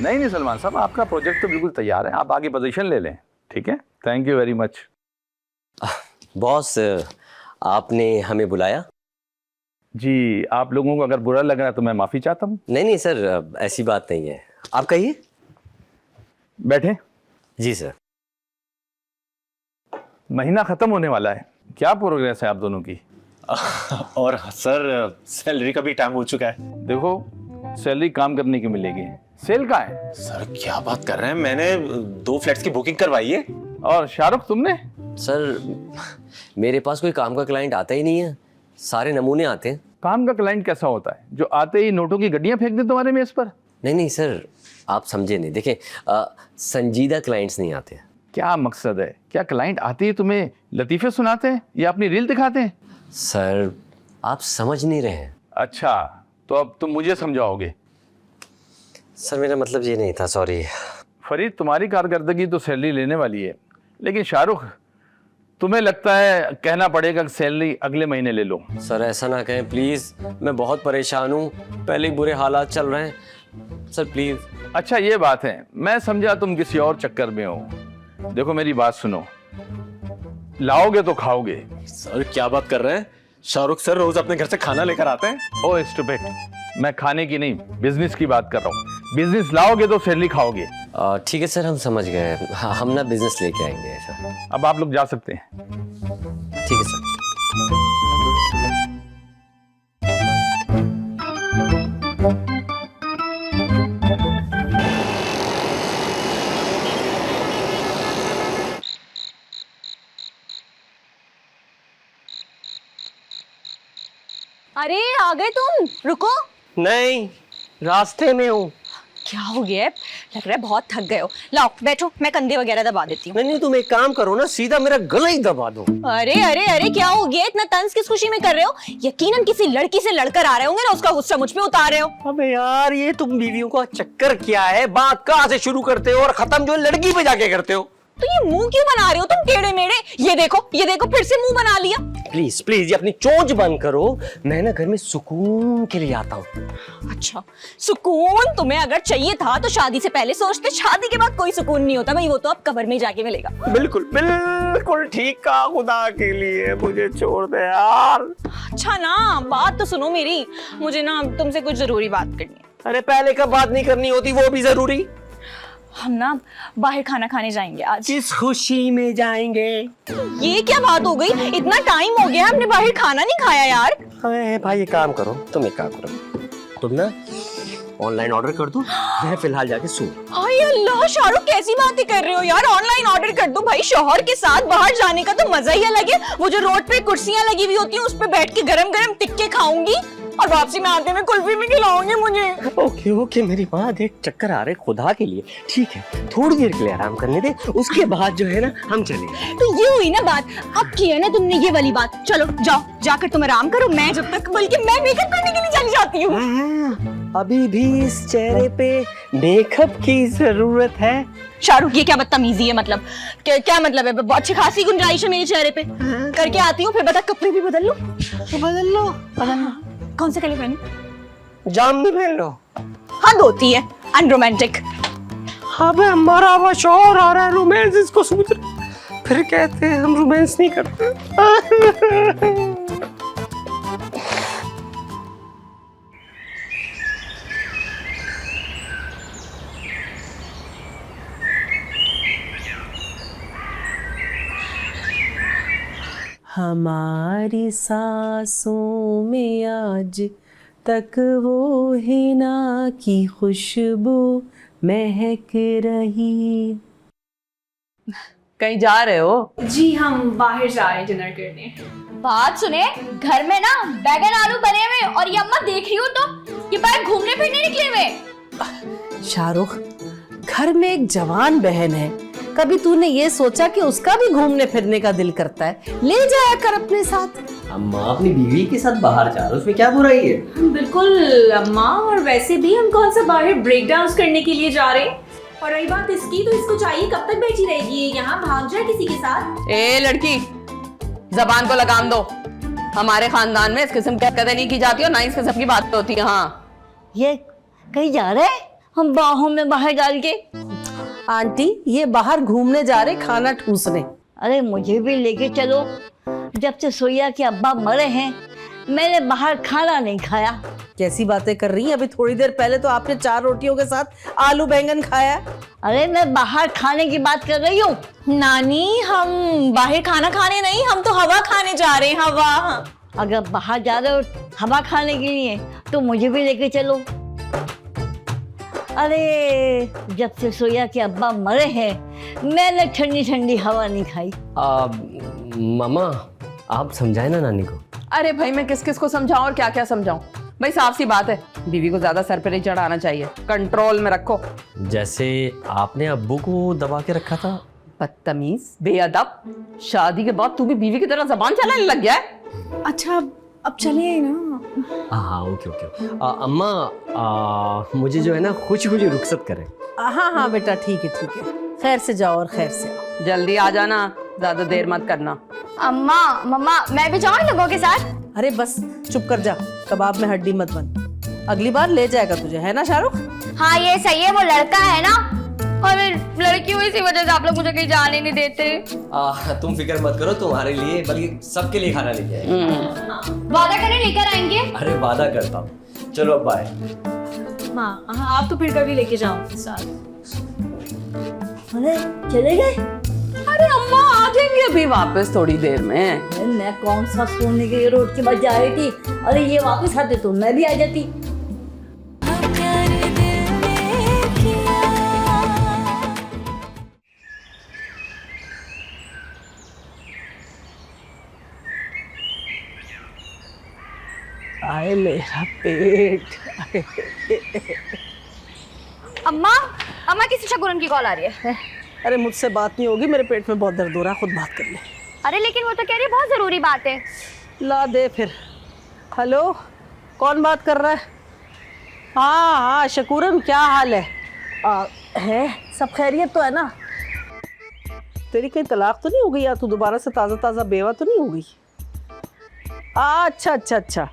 नहीं नहीं सलमान साहब, आपका प्रोजेक्ट तो बिल्कुल तैयार है, आप आगे पोजीशन ले लें। ठीक है, thank you very much. Boss, आपने हमें बुलाया? जी, आप लोगों को अगर बुरा लग रहा है तो मैं माफ़ी चाहता हूँ। नहीं सर, ऐसी बात नहीं है, आप कहिए। बैठे। जी सर। महीना ख़त्म होने वाला है, क्या प्रोग्रेस है आप दोनों की? और सर सैलरी का भी टाइम हो चुका है। देखो, सैलरी काम करने की मिलेगी, सेल का है। सर क्या बात कर रहे हैं, मैंने 2 फ्लैट्स की बुकिंग करवाई है। और शाहरुख तुमने? सर मेरे पास कोई काम का क्लाइंट आता ही नहीं है, सारे नमूने आते हैं। काम का क्लाइंट कैसा होता है, जो आते ही नोटों की गड्डियां फेंक दे तुम्हारे मेज पर? नहीं सर, आप समझे नहीं। देखें, संजीदा क्लाइंट्स नहीं आते। क्या मकसद है? क्या क्लाइंट आते ही तुम्हें लतीफे सुनाते हैं या अपनी रील दिखाते हैं? सर आप समझ नहीं रहे हैं। अच्छा, तो अब तुम मुझे समझाओगे। सर मेरा मतलब ये नहीं था, सॉरी। फरीद, तुम्हारी कारकर्दगी तो सैलरी लेने वाली है, लेकिन शाहरुख तुम्हें लगता है कहना पड़ेगा कि सैलरी अगले महीने ले लो। सर ऐसा ना कहें प्लीज़, मैं बहुत परेशान हूँ, पहले ही बुरे हालात चल रहे हैं सर, प्लीज़। अच्छा ये बात है, मैं समझा तुम किसी और चक्कर में हो। देखो मेरी बात सुनो, लाओगे तो खाओगे। सर क्या बात कर रहे हैं, शाहरुख सर रोज अपने घर से खाना लेकर आते हैं। ओ स्टूपिड, मैं खाने की नहीं बिजनेस की बात कर रहा हूँ। बिजनेस लाओगे तो सैलरी खाओगे। ठीक है सर, हम समझ गए। हाँ, हम ना बिजनेस लेके आएंगे ऐसा। अब आप लोग जा सकते हैं। ठीक है सर। अरे आ गए तुम, रुको। नहीं, रास्ते में हूँ। क्या हो गया है? लग रहा है बहुत थक गए हो। लाओ बैठो, मैं कंधे वगैरह दबा देती हूँ। नहीं, तुम एक काम करो ना, सीधा मेरा गला ही दबा दो। अरे अरे अरे, क्या हो गया? इतना तंज किस खुशी में कर रहे हो? यकीनन किसी लड़की से लड़कर आ रहे होंगे ना, उसका गुस्सा मुझ पे उतार रहे हो। अबे यार, ये तुम बीवियों का चक्कर क्या है? बात कहाँ से शुरू करते हो और खत्म जो है लड़की पे जाके करते हो। तो ये मुंह क्यों बना रहे हो तुम टेढ़े मेढ़े? ये देखो फिर से मुंह बना लिया। प्लीज प्लीज, ये अपनी चोंच बंद करो। मैं ना घर में सुकून के लिए आता हूँ। अच्छा, सुकून तुम्हें अगर चाहिए था तो शादी से पहले सोचते। शादी के बाद कोई सुकून नहीं होता भाई, वो तो अब कब्र में जाके मिलेगा। बिल्कुल बिल्कुल ठीक कहा, खुदा के लिए मुझे छोड़ दे यार। अच्छा ना, बात तो सुनो मेरी, मुझे ना तुमसे कुछ जरूरी बात करनी है। अरे पहले कब बात नहीं करनी होती, वो भी जरूरी। हम ना बाहर खाना खाने जाएंगे आज। किस खुशी में जाएंगे? ये क्या बात हो गई? इतना टाइम हो गया हमने बाहर खाना नहीं खाया यार। अरे भाई, एक काम करो, तुम एक काम करो, तुम ना ऑनलाइन ऑर्डर कर दो, मैं फिलहाल जाके सो। हाय अल्लाह, शाहरुख कैसी बातें कर रहे हो यार? ऑनलाइन ऑर्डर कर दो भाई। शौहर के साथ बाहर जाने का तो मजा ही अलग है। वो जो रोड पे कुर्सियां लगी हुई होती हैं, उस पे बैठ के गरम गरम टिक्के खाऊंगी और वापसी में आते में कुल्फी भी खिलाओगे मुझे। ओके ओके मेरी बात, देख चक्कर आ रहे खुदा के लिए, ठीक है थोड़ी देर के लिए आराम करने दे, उसके बाद जो है ना हम चलेंगे। तो ये हुई ना बात, अब की है ना तुमने ये वाली बात। चलो जाओ, जाकर तुम आराम करो, मैं जब तक, बल्कि मैं मेकअप करने के लिए चली जाती हूँ। अभी भी इस चेहरे पे मेकअप की जरूरत है? शाहरुख ये क्या बदतमीजी है? मतलब क्या मतलब है? अच्छी खासी गुंजाइश है मेरे चेहरे पे। करके आती हूँ, फिर बता कपड़े भी बदल लो। बदल लो। कौन से कलर पहनूं? जामनी पहन लो। हद होती है, अनरोमांटिक। अबे मरा हुआ शौहर आ रहा है, रोमांस इसको सूझ रहा, फिर कहते हैं हम रोमांस नहीं करते। हमारी सांसों में आज तक वो हिना की खुशबू महक रही। कहीं जा रहे हो? जी हम बाहर जा रहे हैं डिनर करने। बात सुने, घर में ना बैगन आलू बने हुए और ये अम्मा देख रही हो तो ये बाहर घूमने फिरने निकले हुए। शाहरुख, घर में एक जवान बहन है, कभी तूने ये सोचा कि उसका भी घूमने फिरने का दिल करता है? ले जाया कर अपने साथ। अम्मा अपनी बीवी के साथ बाहर जा रहे हो, उसमें क्या बुराई है? बिल्कुल अम्मा, और वैसे भी हम कौन सा बाहर ब्रेक डांस करने के लिए जा रहे हैं। और रही बात इसकी, तो इसको चाहिए कब तक बैठी रहेगी यहाँ, भाग जाए किसी के साथ। ए लड़की, जबान को लगाम दो। हमारे खानदान में इस किस्म की हरकतें नहीं की जाती और ना इस किस्म की बात होती है। हाँ, ये कहीं जा रहे हैं? हम बाहों में बाहर डाल के। आंटी ये बाहर घूमने जा रहे खाना ठूसने। अरे मुझे भी लेके चलो। जब से सोया के अब्बा मरे हैं मैंने बाहर खाना नहीं खाया। कैसी बातें कर रही हैं? अभी थोड़ी देर पहले तो आपने 4 रोटियों के साथ आलू बैंगन खाया। अरे मैं बाहर खाने की बात कर रही हूँ। नानी हम बाहर खाना खाने नहीं, हम तो हवा खाने जा रहे हैं, हवा। अगर बाहर जा रहे हो हवा खाने के लिए तो मुझे भी लेके चलो। अरे जब से सोया के अब्बा मरे हैं मैंने ठंडी ठंडी हवा नहीं खाई। मामा आप समझाए ना नानी को। अरे भाई मैं किस किस को समझाऊं और क्या क्या समझाऊं। भाई साफ सी बात है, बीवी को ज्यादा सर पे नहीं चढ़ाना चाहिए, कंट्रोल में रखो। जैसे आपने अब्बू को दबा के रखा था। बदतमीज, बेअदब, शादी के बाद तू भी बीवी की तरह जबान चलाने लग गया है। अच्छा अब चलिए ना। हाँ ओके ओके। अम्मा मुझे जो है ना खुशी खुशी रुखसत करें। हाँ हाँ बेटा ठीक है ठीक है, खैर से जाओ और खैर से आओ। जल्दी आ जाना, ज्यादा देर मत करना। अम्मा मम्मा मैं भी जाऊँ लोगों के साथ? अरे बस चुप कर जा, कबाब में हड्डी मत बन। अगली बार ले जाएगा तुझे, है ना शाहरुख? हाँ ये सही है, वो लड़का है ना। अरे लड़की हुई इसी वजह से आप लोग मुझे कहीं जाने नहीं देते। तुम फिक्र मत करो, तुम्हारे लिए बल्कि सबके लिए खाना लेके आए। वादा करें लेकर आएंगे। अरे वादा करता हूँ। चलो अब बाय। माँ आप तो फिर कभी लेके जाओ साथ। अरे चले गए? अरे अम्मा आ जाएंगे अभी वापस थोड़ी देर में। मैं कौन सा सोने के रोड के बाद जा रही थी, अरे ये वापस आते तो मैं भी आ जाती। आए मेरा पेट। अम्मा अम्मा किसी शगुन की कॉल आ रही है। अरे मुझसे बात नहीं होगी, मेरे पेट में बहुत दर्द हो रहा है, खुद बात कर ले। अरे लेकिन वो तो कह रही है बहुत जरूरी बात है। ला दे फिर। हेलो कौन बात कर रहा है? हाँ हाँ शकूरन क्या हाल है? है सब खैरियत तो है ना? तेरी कहीं तलाक तो नहीं हो गई या तू दोबारा से ताज़ा ताज़ा बेवा तो नहीं हो गई? अच्छा अच्छा अच्छा।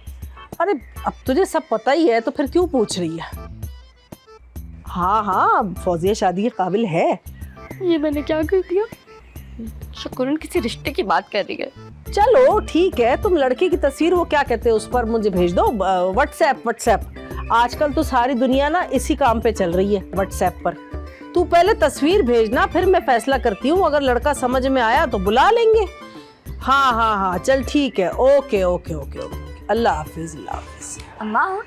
अरे अब तुझे सब पता ही है तो फिर क्यों पूछ रही है? हाँ हाँ फौजिया शादी के काबिल है। ये मैंने क्या कर दिया? शकुरन किसी रिश्ते की बात कर रही है। चलो ठीक है, तुम लड़के की तस्वीर वो क्या कहते हैं उस पर मुझे भेज दो, व्हाट्सएप। आजकल तो सारी दुनिया ना इसी काम पे चल रही है, व्हाट्सएप पर। तू पहले तस्वीर भेजना फिर मैं फैसला करती हूँ, अगर लड़का समझ में आया तो बुला लेंगे। हाँ हाँ हाँ चल ठीक है, ओके ओके ओके ओके, अल्लाह हाफिज अल्लाह हाफिज। अम्मा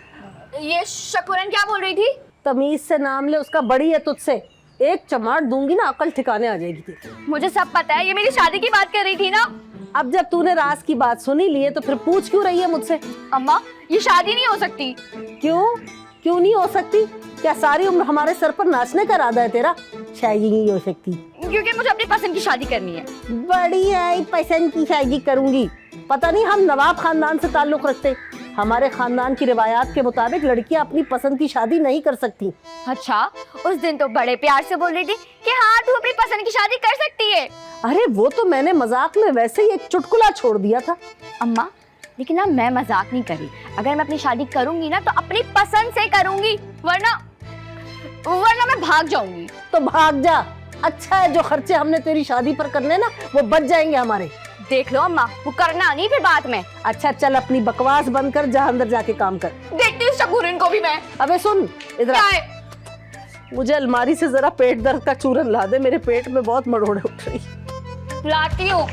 ये शकुरन क्या बोल रही थी? तमीज से नाम ले उसका, बड़ी है तुझसे, एक चमाट दूंगी ना अकल ठिकाने आ जाएगी तेरी। मुझे सब पता है, ये मेरी शादी की बात कर रही थी ना। अब जब तूने राज की बात सुनी ली है तो फिर पूछ क्यों रही है मुझसे? अम्मा ये शादी नहीं हो सकती। क्यों नहीं हो सकती? क्या सारी उम्र हमारे सर पर नाचने का इरादा है तेरा? शायद नहीं हो सकती क्योंकि मुझे अपनी पसंद की शादी करनी है। बड़ी है, पसंद की शादी करूंगी। पता नहीं हम नवाब खानदान से ताल्लुक रखते, हमारे खानदान की रिवायात के मुताबिक लड़कियां अपनी पसंद की शादी नहीं कर सकती। अच्छा उस दिन तो बड़े प्यार से बोल रही थी कि हाँ तू अपनी पसंद की शादी कर सकती है। अरे वो तो मैंने मजाक में वैसे ही एक चुटकुला छोड़ दिया था। अम्मा लेकिन ना मैं मजाक नहीं कर रही, अगर मैं अपनी शादी करूंगी ना तो अपनी पसंद से करूंगी, वरना मैं भाग जाऊंगी। तो भाग जा, अच्छा है जो खर्चे हमने तेरी शादी पर करने ना वो बच जाएंगे हमारे। देख लो अम्मा वो करना नहीं फिर बाद में। अच्छा चल अपनी बकवास बंद कर, जा अंदर जाके काम कर। देखती हूँ शकुरन को भी मैं। अबे सुन इधर क्या आ। है? मुझे अलमारी से जरा पेट दर्द का चूरन ला दे, मेरे पेट में बहुत मरोड़े उठ रही। लाती हूँ।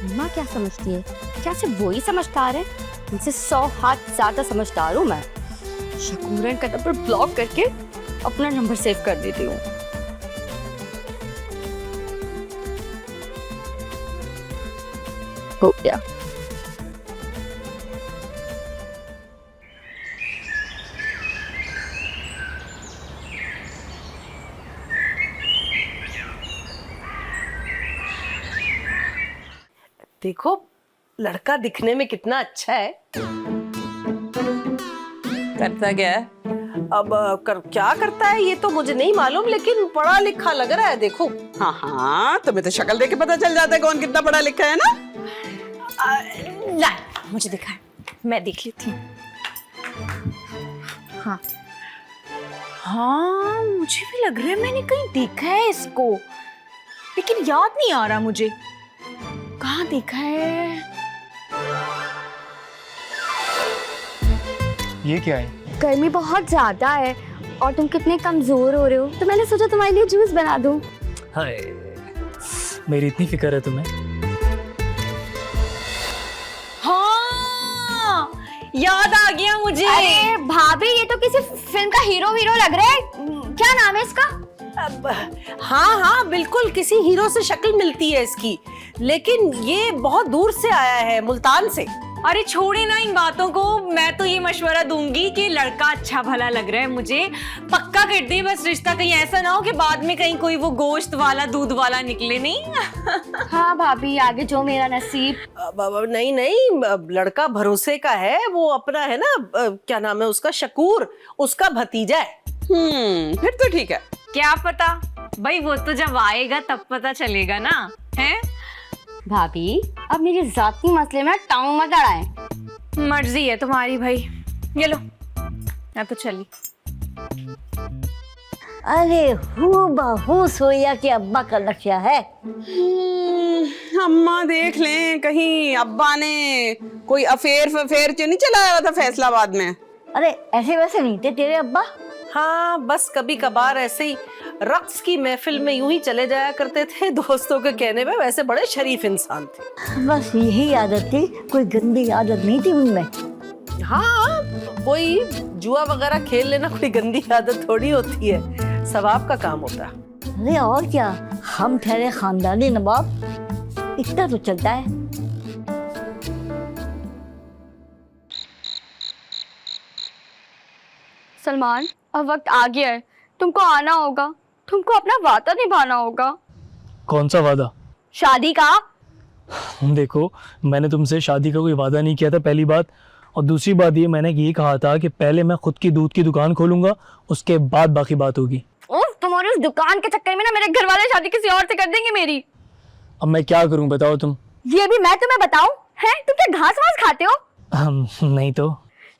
अम्मा क्या समझती है? क्या सिर्फ वो ही समझदार है? उनसे 100 हाथ ज्यादा समझदार हूँ मैं। शकुरन का नंबर ब्लॉक करके अपना नंबर सेव कर देती हूँ। हो गया। देखो लड़का दिखने में कितना अच्छा है। करता क्या है? अब क्या करता है ये तो मुझे नहीं मालूम, लेकिन पढ़ा लिखा लग रहा है। देखो हाँ हाँ, तुम्हें तो शक्ल देख के पता चल जाता है कौन कितना पढ़ा लिखा है ना। ला मुझे दिखा, मैं देख लेती हूँ। हाँ हाँ, मुझे भी लग रहा है मैंने कहीं देखा है इसको, लेकिन याद नहीं आ रहा मुझे कहाँ देखा है। ये क्या है? गर्मी बहुत ज्यादा है और तुम कितने कमजोर हो रहे हो, तो मैंने सोचा तुम्हारे लिए जूस बना दूं। हाय, मेरी इतनी फिक्र है तुम्हें। हाँ याद आ गया मुझे। अरे भाभी, ये तो किसी फिल्म का हीरो लग रहा है। क्या नाम है इसका? अब हाँ हाँ बिल्कुल, किसी हीरो से शक्ल मिलती है इसकी, लेकिन ये बहुत दूर से आया है, मुल्तान से। अरे छोड़े ना इन बातों को, मैं तो ये मशवरा दूंगी कि लड़का अच्छा भला लग रहा है मुझे, पक्का कर दे बस रिश्ता, कहीं ऐसा ना हो कि बाद में कहीं कोई वो गोश्त वाला दूध वाला निकले नहीं। हाँ भाभी, आगे जो मेरा नसीब। अब नहीं नहीं, अब लड़का भरोसे का है, वो अपना है ना, क्या नाम है उसका, शकूर, उसका भतीजा है। फिर तो ठीक है। क्या पता भाई, वो तो जब आएगा तब पता चलेगा ना। है भाभी, अब मेरे जाती मसले में टांग मत अड़ाएं। मर्जी है तुम्हारी भाई, ये लो मैं तो चली। अरे हूबहू सोया के अब्बा का नक्शा है। अम्मा देख लें कहीं अब्बा ने कोई अफेयर तो नहीं चलाया हुआ था फैसलाबाद में। अरे ऐसे वैसे नहीं थे तेरे अब्बा। हाँ बस कभी कभार ऐसे ही रक्स की महफिल में यूं ही चले जाया करते थे दोस्तों के कहने पे, वैसे बड़े शरीफ इंसान थे। बस यही आदत थी, कोई गंदी आदत नहीं थी उनमें। हाँ कोई जुआ वगैरह खेल लेना कोई गंदी आदत थोड़ी होती है, सवाब का काम होता है। अरे और क्या, हम ठहरे खानदानी नवाब, इतना तो चलता है। सलमान, अब वक्त आ गया है, तुमको आना होगा, तुमको अपना वादा निभाना होगा। कौन सा वादा? शादी का। देखो, मैंने तुमसे शादी का कोई वादा नहीं किया था, पहली बात। और दूसरी बात ये, मैंने ये कहा था कि पहले मैं खुद की दूध की दुकान खोलूंगा, उसके बाद बाकी बात होगी। उफ, तुम्हारी उस दुकान के चक्कर में ना मेरे घर वाले शादी किसी और से कर देंगे मेरी। अब मैं क्या करूं बताओ तुम। ये भी मैं तुम्हें बताऊं? हैं, तुम क्या घास वास खाते हो? नहीं तो।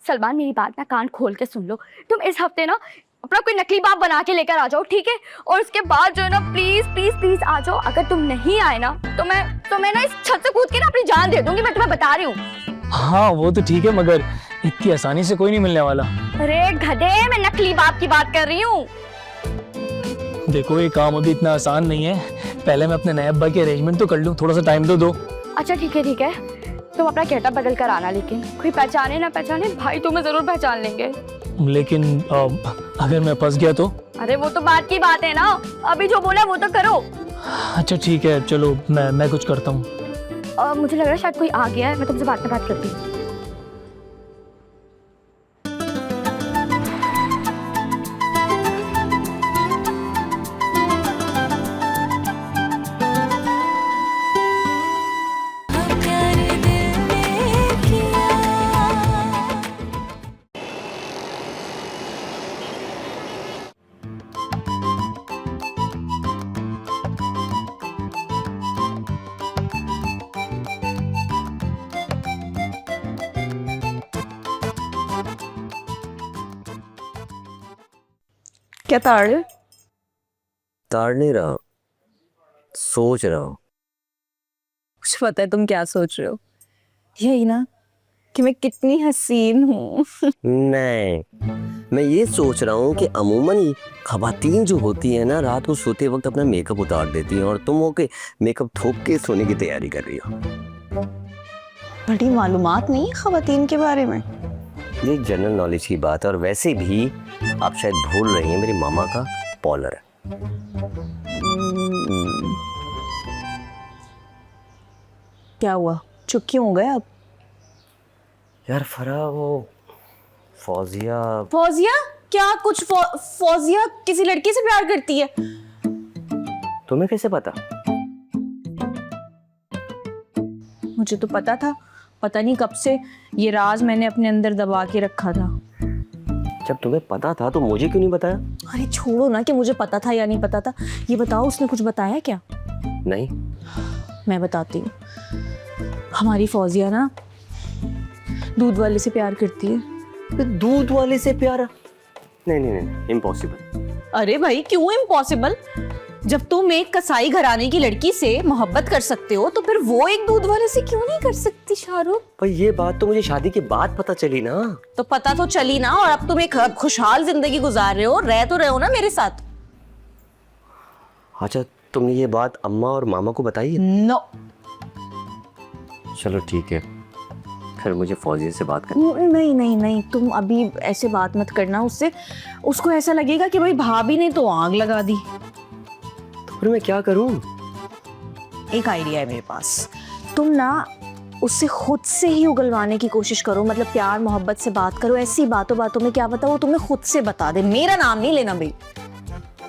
सलमान, मेरी बात ना कान खोल के सुन लो। तुम इस हफ्ते ना अपना कोई नकली बाप बना के लेकर आ जाओ, ठीक है? और उसके बाद जो है ना, प्लीज प्लीज प्लीज आ जाओ। अगर तुम नहीं आए ना तो मैं ना इस छत से कूद के ना अपनी जान दे दूंगी, मैं तुम्हें बता रही हूँ। हाँ वो तो ठीक है, मगर इतनी आसानी से कोई नहीं मिलने वाला। अरे गधे, मैं नकली बाप की बात कर रही हूँ। देखो, ये काम अभी इतना आसान नहीं है, पहले मैं अपने नए अब्बा की अरेंजमेंट तो कर लूँ, थोड़ा सा टाइम तो दो। अच्छा ठीक है ठीक है, तुम अपना गेटअप बदल कर आना, लेकिन कोई पहचाने ना पहचाने, भाई तुम्हें जरूर पहचान लेंगे। लेकिन अगर मैं फंस गया तो? अरे वो तो बात की बात है ना, अभी जो बोला वो तो करो। अच्छा ठीक है, चलो मैं कुछ करता हूँ। मुझे लग रहा है शायद कोई आ गया है, मैं तुमसे बात करती हूँ। क्या ताड़ ताड़ नहीं रहा, सोच रहा हूँ। मुझे पता है तुम क्या सोच रहे हो, यही ना कि मैं कितनी हसीन हूँ। नहीं, मैं ये सोच रहा हूँ कि अमूमन खवातीन जो होती है ना, रात को सोते वक्त अपना मेकअप उतार देती हैं, और तुम हो के मेकअप थोप के सोने की तैयारी कर रही हो। बड़ी मालूमात नहीं है खवातीन के बारे में। ये जनरल नॉलेज की बात है, और वैसे भी आप शायद भूल रही हैं, मेरी मामा का पॉलर है। क्या हुआ? चुप क्यों हो गए अब? यार फरा, वो फौजिया। फौजिया? क्या कुछ फौजिया किसी लड़की से प्यार करती है? तुम्हें कैसे पता? मुझे तो पता था, पता नहीं कब से ये राज मैंने अपने अंदर दबा के रखा था। जब तुम्हें पता था तो मुझे क्यों नहीं बताया? अरे छोड़ो ना कि मुझे पता था या नहीं पता था, ये बताओ उसने कुछ बताया क्या? नहीं। मैं बताती हूँ। हमारी फौजिया ना दूध वाले से प्यार करती है। दूध वाले से प्यार? नहीं नहीं नहीं, इम्पॉसिबल। अरे भाई क्यों इम्पॉसिबल? जब तुम एक कसाई घराने की लड़की से मोहब्बत कर सकते हो तो फिर वो एक दूध वाले से क्यों नहीं कर सकती शाहरुख? पर ये बात तो मुझे शादी के बाद पता चली ना। तो पता तो चली ना, और अब तुम एक खुशहाल जिंदगी गुजार रहे हो, रह तो रहे हो ना मेरे साथ। अच्छा, तुमने ये बात अम्मा और मामा को बताई है? नो। चलो ठीक है, फिर मुझे फौजिया से बात कर। नहीं नहीं नहीं, तुम अभी ऐसे बात मत करना उससे, उसको ऐसा लगेगा कि भाई भाभी ने तो आग लगा दी। फिर मैं क्या करूं? एक आइडिया है मेरे पास, तुम ना उससे खुद से ही उगलवाने की कोशिश करो, मतलब प्यार मोहब्बत से बात करो, ऐसी बातों बातों में क्या पता वो तुम्हें खुद से बता दे। मेरा नाम नहीं लेना भाई।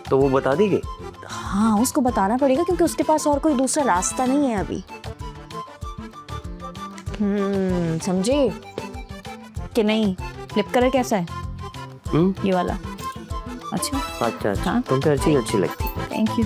तो वो बता देगी? हाँ, उसको बताना पड़ेगा क्योंकि उसके पास और कोई दूसरा रास्ता नहीं है अभी। समझे कि नहीं? फ्लिप कलर कैसा है? ये वाला। अच्छा अच्छा अच्छा, हाँ? तुम पे हर चीज अच्छी लगती है। Thank you.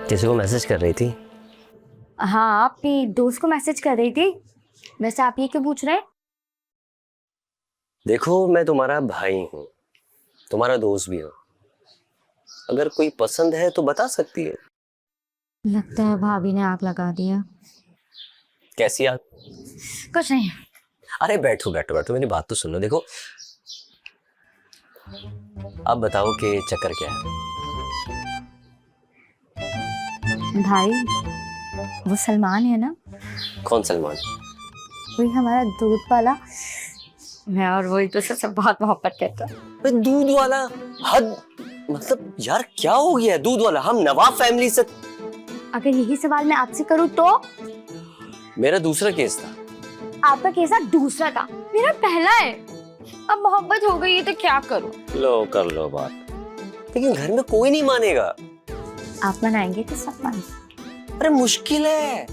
किसी को मैसेज कर रही थी? हाँ, अपनी दोस्त को मैसेज कर रही थी। वैसे आप ये क्यों पूछ रहे हैं? देखो, मैं तुम्हारा भाई हूँ, तुम्हारा दोस्त भी हूँ। अगर कोई पसंद है तो बता सकती है। लगता है भाभी ने आग लगा दिया। कैसी आग? कुछ नहीं। अरे बैठो बैठो बैठो, मेरी बात तो सुनो। देखो, अब बताओ कि चक्कर क्या है? भाई, वो सलमान है ना? कौन सलमान? वही हमारा दूध वाला। मैं और वो एक दूसरे से बहुत मोहब्बत करता। दूध वाला? हद, मतलब यार क्या हो गया दूध वाला? हम नवाब फैमिली से। अगर यही सवाल मैं आपसे करूं तो? मेरा दूसरा केस था। आपका केस दूसरा था, मेरा पहला है। अब मोहब्बत हो गई है तो क्या करूं? लो कर लो बात, लेकिन घर में कोई नहीं मानेगा। आप मनाएंगे तो सब मान। अरे मुश्किल है।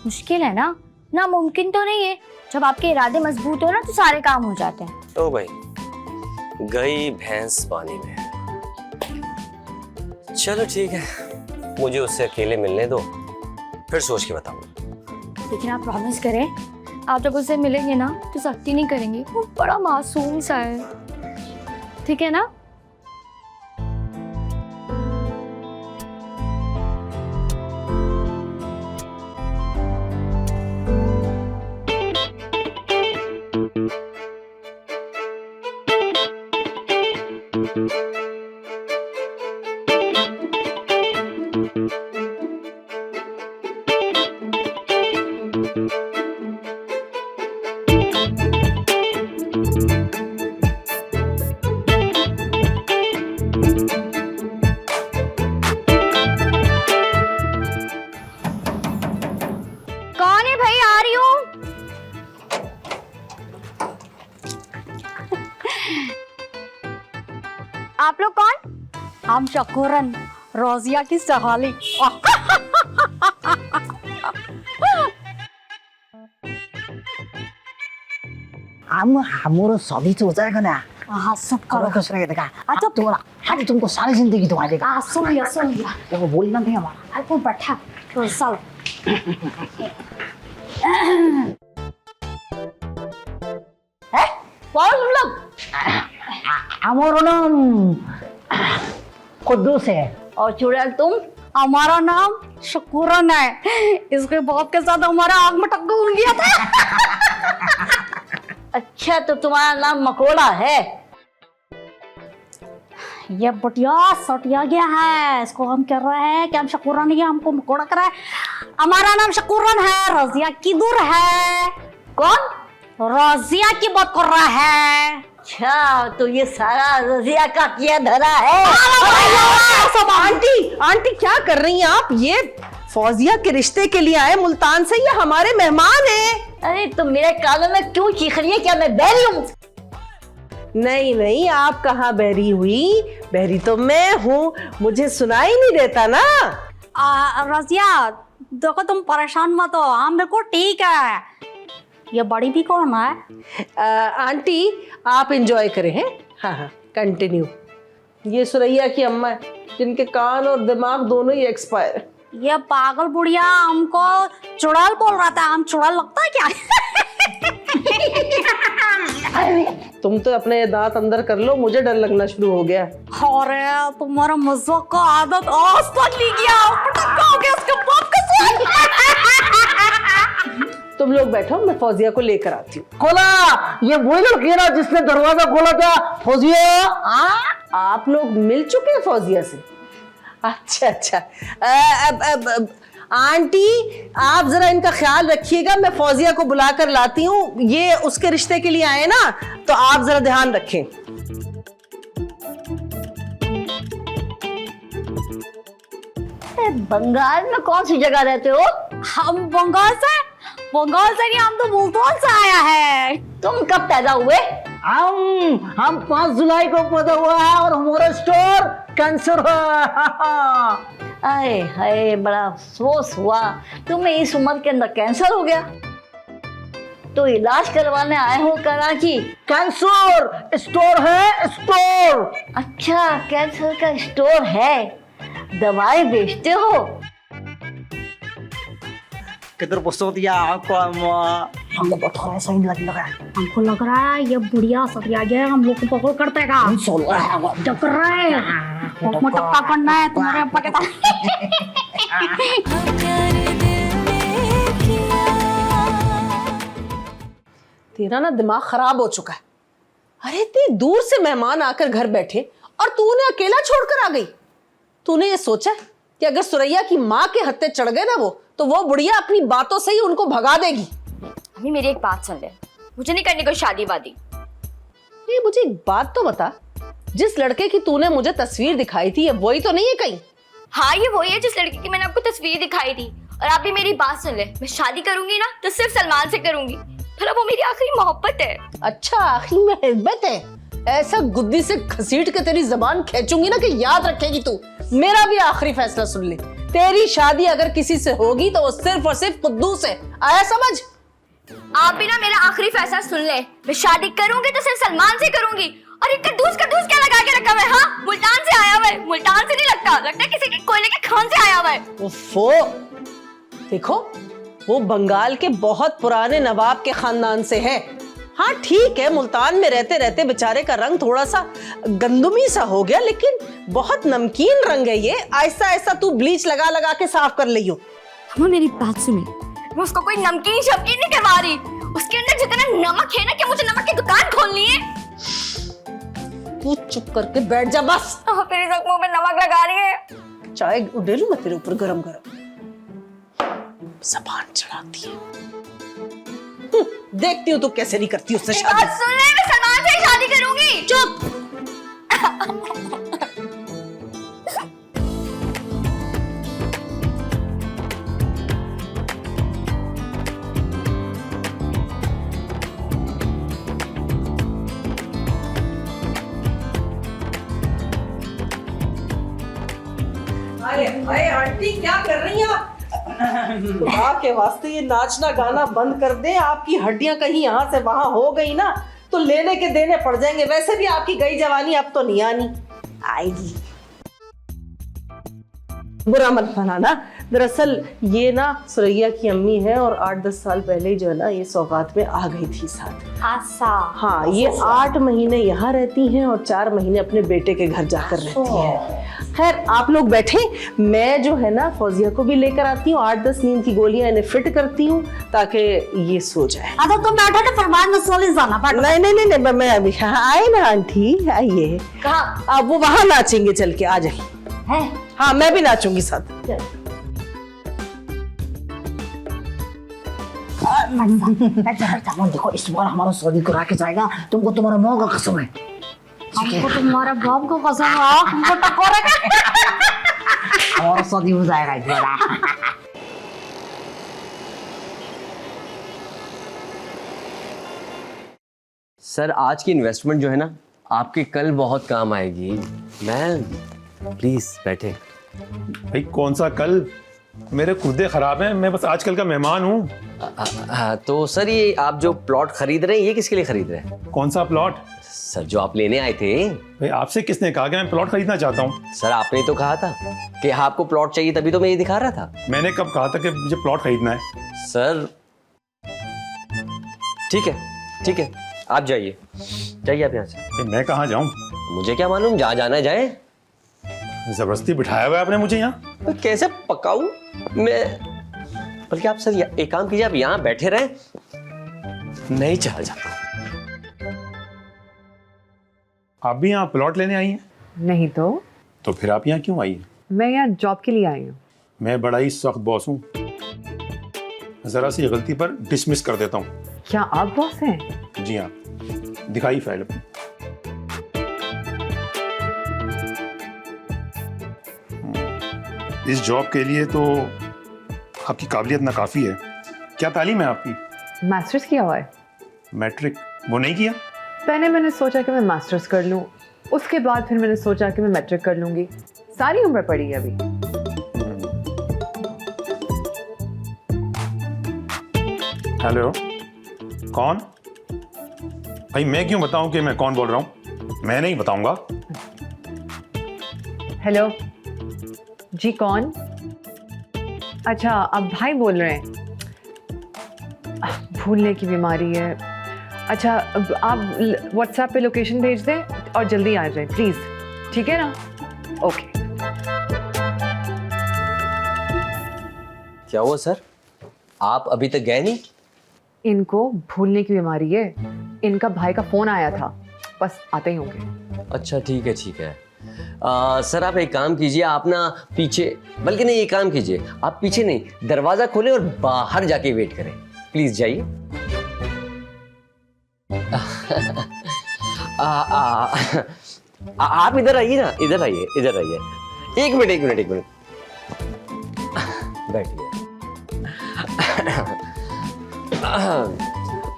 मुश्किल है ना? नामुमकिन तो नहीं है। जब आपके इरादे मजबूत हो ना तो सारे काम हो जाते हैं। तो भाई, गई भैंस पानी में। चलो ठीक है, मुझे उससे अकेले मिलने दो, फिर सोच के बताऊंगा। लेकिन आप प्रॉमिस करें, आप जब उससे मिलेंगे ना तो सख्ती नहीं करेंगे। वो बड़ा मासूम सा है, ठीक है ना? कौन है भाई? आ रही हूँ। आप लोग कौन? हम शकूरन, रोजिया की सहाली। हमारा शादी तो हो जाएगा ना। हाँ, सब करो करो। कुछ नहीं देखा। अच्छा तुम्हारा, हाँ तुमको सारी जिंदगी दुआ देगा। हाँ, सुन लिया सुन लिया। देखो बोलना नहीं हमारा। अरे वो बैठा तो साल। कौन लोग? हमारा नाम कुद्दूस है। और चुड़ैल तुम? हमारा नाम शकूरन है। इसके बाप के साथ हमारा आग में टक्कर हो गया था। अच्छा, तो तुम्हारा नाम मकोड़ा है? ये बढ़िया सटिया गया है। इसको हम कह रहे हैं कि हम शकूरन नहीं, हमको मकोड़ा कर रहा है। हमारा नाम शकूरन है। रजिया की दूर है। कौन? रजिया की बात कर रहा है। अच्छा, तो ये सारा रजिया का किया धरा है। आंटी आंटी क्या कर रही हैं आप? ये फौजिया के रिश्ते के लिए आए मुल्तान से, ये हमारे मेहमान हैं। अरे तो मेरे कानों में क्यों चीख रही है? क्या मैं बहरी हूँ? नहीं नहीं, आप कहाँ बहरी हुई? बहरी तो मैं हूँ, मुझे सुनाई नहीं देता ना। रजिया देखो, तुम परेशान मत हो, हम बिल्कुल ठीक है। ये बड़ी भी कौन है? आंटी आप एंजॉय करें हैं। हाँ हाँ, कंटिन्यू। ये सुरैया की अम्मा है, जिनके कान और दिमाग दोनों ही एक्सपायर है। ये पागल बुढ़िया हमको चुड़ैल बोल रहा था। हम चुड़ैल लगता है क्या? तुम तो अपने दांत अंदर कर लो, मुझे डर लगना शुरू हो गया। अरे तुम्हारा मजाक का आदत आज तक नहीं गया। पटक्का हो गया उसके बाप का साथ। तुम लोग बैठो, मैं फौजिया को लेकर आती हूँ। खोला, ये वही लड़की है ना जिसने दरवाजा खोला था? फौजिया, आप लोग मिल चुके हैं फौजिया से? अच्छा अच्छा। अब आंटी आप जरा इनका ख्याल रखिएगा, मैं फौजिया को बुला कर लाती हूँ। ये उसके रिश्ते के लिए आए ना, तो आप जरा ध्यान रखें। बंगाल में कौन सी जगह रहते हो? हम बंगाल से नहीं, हम तो मुल्तान से आया है। तुम कब पैदा हुए? हम 5 जुलाई को पैदा हुआ है और हमारा स्टोर कैंसर हुआ। अरे हाय, बड़ा अफसोस हुआ। तुम्हें इस उम्र के अंदर कैंसर हो गया, तो इलाज करवाने आए हो कराची? कैंसर स्टोर है, स्टोर। अच्छा, कैंसर का स्टोर है, दवाई बेचते हो? किधर पुस्तक दिया आपको? हमको थोड़ा सा ही लग रहा है। हमको लग रहा है ये बुढ़िया सटिया गया, हम लोग को पकड़ करते का। जब कर रहे हैं टक्का करना है तुम्हारे अब्बा के साथ। तेरा ना दिमाग खराब हो चुका है। अरे इतनी दूर से मेहमान आकर घर बैठे और तू उन्हें अकेला छोड़कर आ गई। तूने ये सोचा कि अगर सुरैया की माँ के हत्थे चढ़ गए ना तो वो बुढ़िया अपनी बातों से ही उनको भगा देगी। अम्मी मेरी एक बात सुन ले, मुझे नहीं करनी कोई शादी वादी। ये मुझे एक बात तो बता, जिस लड़के की तूने मुझे तस्वीर दिखाई थी, ये वही तो नहीं है कहीं? हाँ ये वही है जिस लड़की की मैंने आपको तस्वीर दिखाई थी। और आप भी मेरी बात सुन ले, मैं शादी करूंगी ना तो सिर्फ सलमान से करूंगी, भला वो मेरी आखिरी मोहब्बत है। अच्छा, आखिरी मोहब्बत है? ऐसा गुद्दी से घसीट के तेरी जबान खींचूंगी ना कि याद रखेगी तू। मेरा भी आखिरी फैसला सुन ले, तेरी शादी अगर किसी से होगी तो वो सिर्फ और सिर्फ कुद्दूस से। आया समझ? आप भी ना मेरा आखिरी फैसला सुन ले, मैं शादी करूंगी तो सिर्फ सलमान से करूंगी। और एक कद्दूस क्या लगा के रखा है? हाँ, मुल्तान से आया हुआ है। मुल्तान से नहीं लगता है किसी के कोयले के खान से आया हुआ है। ओफो, देखो वो बंगाल के बहुत पुराने नवाब के खानदान से है। हाँ ठीक है, मुल्तान में रहते रहते बेचारे का रंग थोड़ा सा गंदुमी सा हो गया, लेकिन बहुत नमकीन रंग है ये। ऐसा ऐसा तू ब्लीच लगा लगा के साफ कर लियो। हम मेरी बात सुनी, मैं उसको कोई नमकीन शमकीन नहीं करवा रही। उसके अंदर जितना नमक है ना कि मुझे नमक की दुकान खोलनी है। तू चुप करके बैठ जा बस। तेरी जख्मों में नमक लगा रही है। चाय उडेलू मैं तेरे ऊपर गरम गरम। ज़बान चढ़ाती है। देखती हूँ तू कैसे नहीं करती उससे शादी। सुन ले, मैं सलमान से शादी करूंगी। चुप। अरे आंटी क्या कर रही हैं आप? खुदा के वास्ते ये नाचना गाना बंद कर दे। आपकी हड्डियां कहीं यहाँ से वहां हो गई ना तो लेने के देने पड़ जाएंगे। वैसे भी आपकी गई जवानी अब तो नहीं आनी आएगी। बुरा मत बनाना, दरअसल ये ना सुरैया की अम्मी है और 8-10 साल पहले जो है ना ये सौगात में आ गई थी साथ। आसा हाँ, ये 8 महीने यहाँ रहती हैं और 4 महीने अपने बेटे के घर जाकर रहती हैं। खैर आप लोग बैठे, मैं जो है ना फौजिया को भी लेकर आती हूँ, 8-10 नींद की गोलियां इन्हें फिट करती हूँ ताकि ये सो जाए। अब तुम बैठो तो फरमान में सोली जाना पड़ता। नहीं, मैं अभी आए ना आंटी, आइए। कहाँ? अब वो वहां नाचेंगे, चल के आ जाइए। है? हाँ, मैं भी नाचूंगी साथ। देखो इस बार हमारा शादी करा के जाएगा, तुमको तुम्हारा माँ का कसम है। हमको तुम्हारे बाप को कसम है, हमको टकोरेगा। हमारा शादी हो जाएगा इस बार। सर आज की इन्वेस्टमेंट जो है ना आपके कल बहुत काम आएगी। मैं प्लीज बैठे। भाई कौन सा कल, मेरे खुदे खराब हैं, मैं बस आजकल का मेहमान हूँ। तो सर ये आप जो प्लॉट खरीद रहे हैं ये किसके लिए खरीद रहे हैं? कौन सा प्लॉट? सर जो आप लेने आए थे। भाई आपसे किसने कहा कि मैं प्लॉट खरीदना चाहता हूँ? सर आपने तो कहा था कि आपको प्लॉट चाहिए, तभी तो मैं ये दिखा रहा था। मैंने कब कहा था कि मुझे प्लॉट खरीदना है? सर ठीक है आप जाइए आप यहाँ से। मैं कहाँ जाऊँ? मुझे क्या मालूम, जहाँ जाना है जाए। जबरदस्ती बिठाया हुआ है आपने मुझे यहाँ। तो कैसे पकाऊं मैं? बल्कि आप सर एक काम कीजिए, आप यहाँ बैठे रहे, नहीं चला जाता। आप भी यहाँ प्लॉट लेने आई हैं? नहीं तो फिर आप यहाँ क्यों आई हैं? मैं यहाँ जॉब के लिए आई हूँ। मैं बड़ा ही सख्त बॉस हूँ, जरा सी गलती पर डिसमिस कर देता हूँ। क्या आप बॉस हैं? जी हाँ, दिखाई फाइल अपनी। इस जॉब के लिए तो आपकी काबिलियत नाकाफी है। क्या तालीम है आपकी? मास्टर्स किया हुआ है। मैट्रिक वो नहीं किया? पहले मैंने सोचा कि मैं मास्टर्स कर लूँ, उसके बाद फिर मैंने सोचा कि मैं मैट्रिक कर लूँगी। सारी उम्र पड़ी है अभी। हेलो, कौन? भाई मैं क्यों बताऊं कि मैं कौन बोल रहा हूं? मैं नहीं बताऊंगा। हेलो जी, कौन? अच्छा आप भाई बोल रहे हैं। भूलने की बीमारी है। अच्छा अब आप व्हाट्सएप पे लोकेशन भेज दें और जल्दी आ जाए प्लीज़, ठीक है ना? ओके। क्या हुआ सर, आप अभी तक गए नहीं? इनको भूलने की बीमारी है। इनका भाई का फोन आया था, बस आते ही होंगे। अच्छा ठीक है सर आप एक काम कीजिए, आप ना पीछे, बल्कि नहीं एक काम कीजिए, आप पीछे नहीं दरवाजा खोलें और बाहर जाके वेट करें। प्लीज जाइए। आप इधर आइए ना, इधर आइए। एक मिनट बैठिए।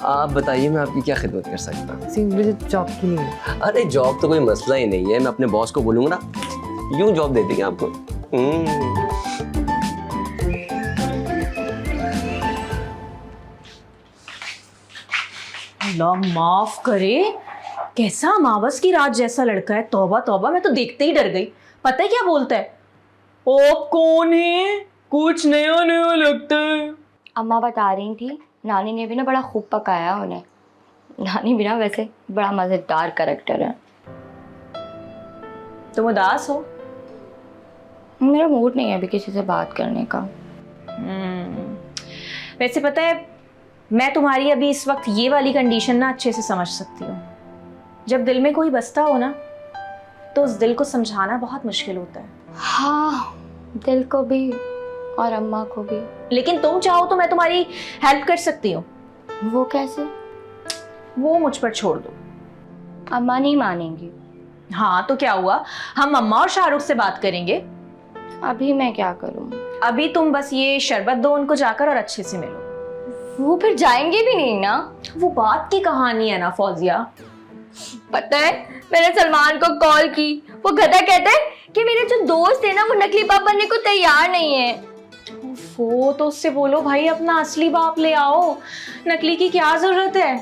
आप बताइए मैं आपकी क्या खिदमत कर सकता हूँ? मुझे जॉब के लिए। अरे जॉब तो कोई मसला ही नहीं है, मैं अपने बॉस को बोलूंगा ना, यूं जॉब दे देंगे आपको। अल्लाह माफ करे, कैसा मावस की रात जैसा लड़का है। तौबा तौबा, मैं तो देखते ही डर गई। पता है क्या बोलता है? ओ कौन है, कुछ नया नया लगता है। अम्मा बता रही थी नानी ने भी ना बड़ा खूब पकाया उन्हें। नानी भी ना वैसे बड़ा मजेदार कैरेक्टर है। तुम उदास हो? मेरा मूड नहीं है अभी किसी से बात करने का। वैसे पता है, मैं तुम्हारी अभी इस वक्त ये वाली कंडीशन ना अच्छे से समझ सकती हूँ। जब दिल में कोई बसता हो ना, तो उस दिल को समझाना बहुत मुश्किल होता है। हाँ, दिल को भी और अम्मा को भी। लेकिन तुम चाहो तो मैं तुम्हारी हेल्प कर सकती हूँ। वो कैसे? वो मुझ पर छोड़ दो। अम्मा नहीं मानेंगी। हाँ तो क्या हुआ, हम अम्मा और शाहरुख से बात करेंगे। अभी मैं क्या करूँ? अभी तुम बस ये शरबत दो उनको जाकर और अच्छे से मिलो। वो फिर जाएंगे भी नहीं ना। वो बात की कहानी है ना फौजिया। पता है मैंने सलमान को कॉल की, वो गधा कहता है कि मेरे जो दोस्त है ना वो नकली बाप बनने को तैयार नहीं है। वो तो उससे बोलो भाई अपना असली बाप ले आओ, नकली की क्या जरूरत है।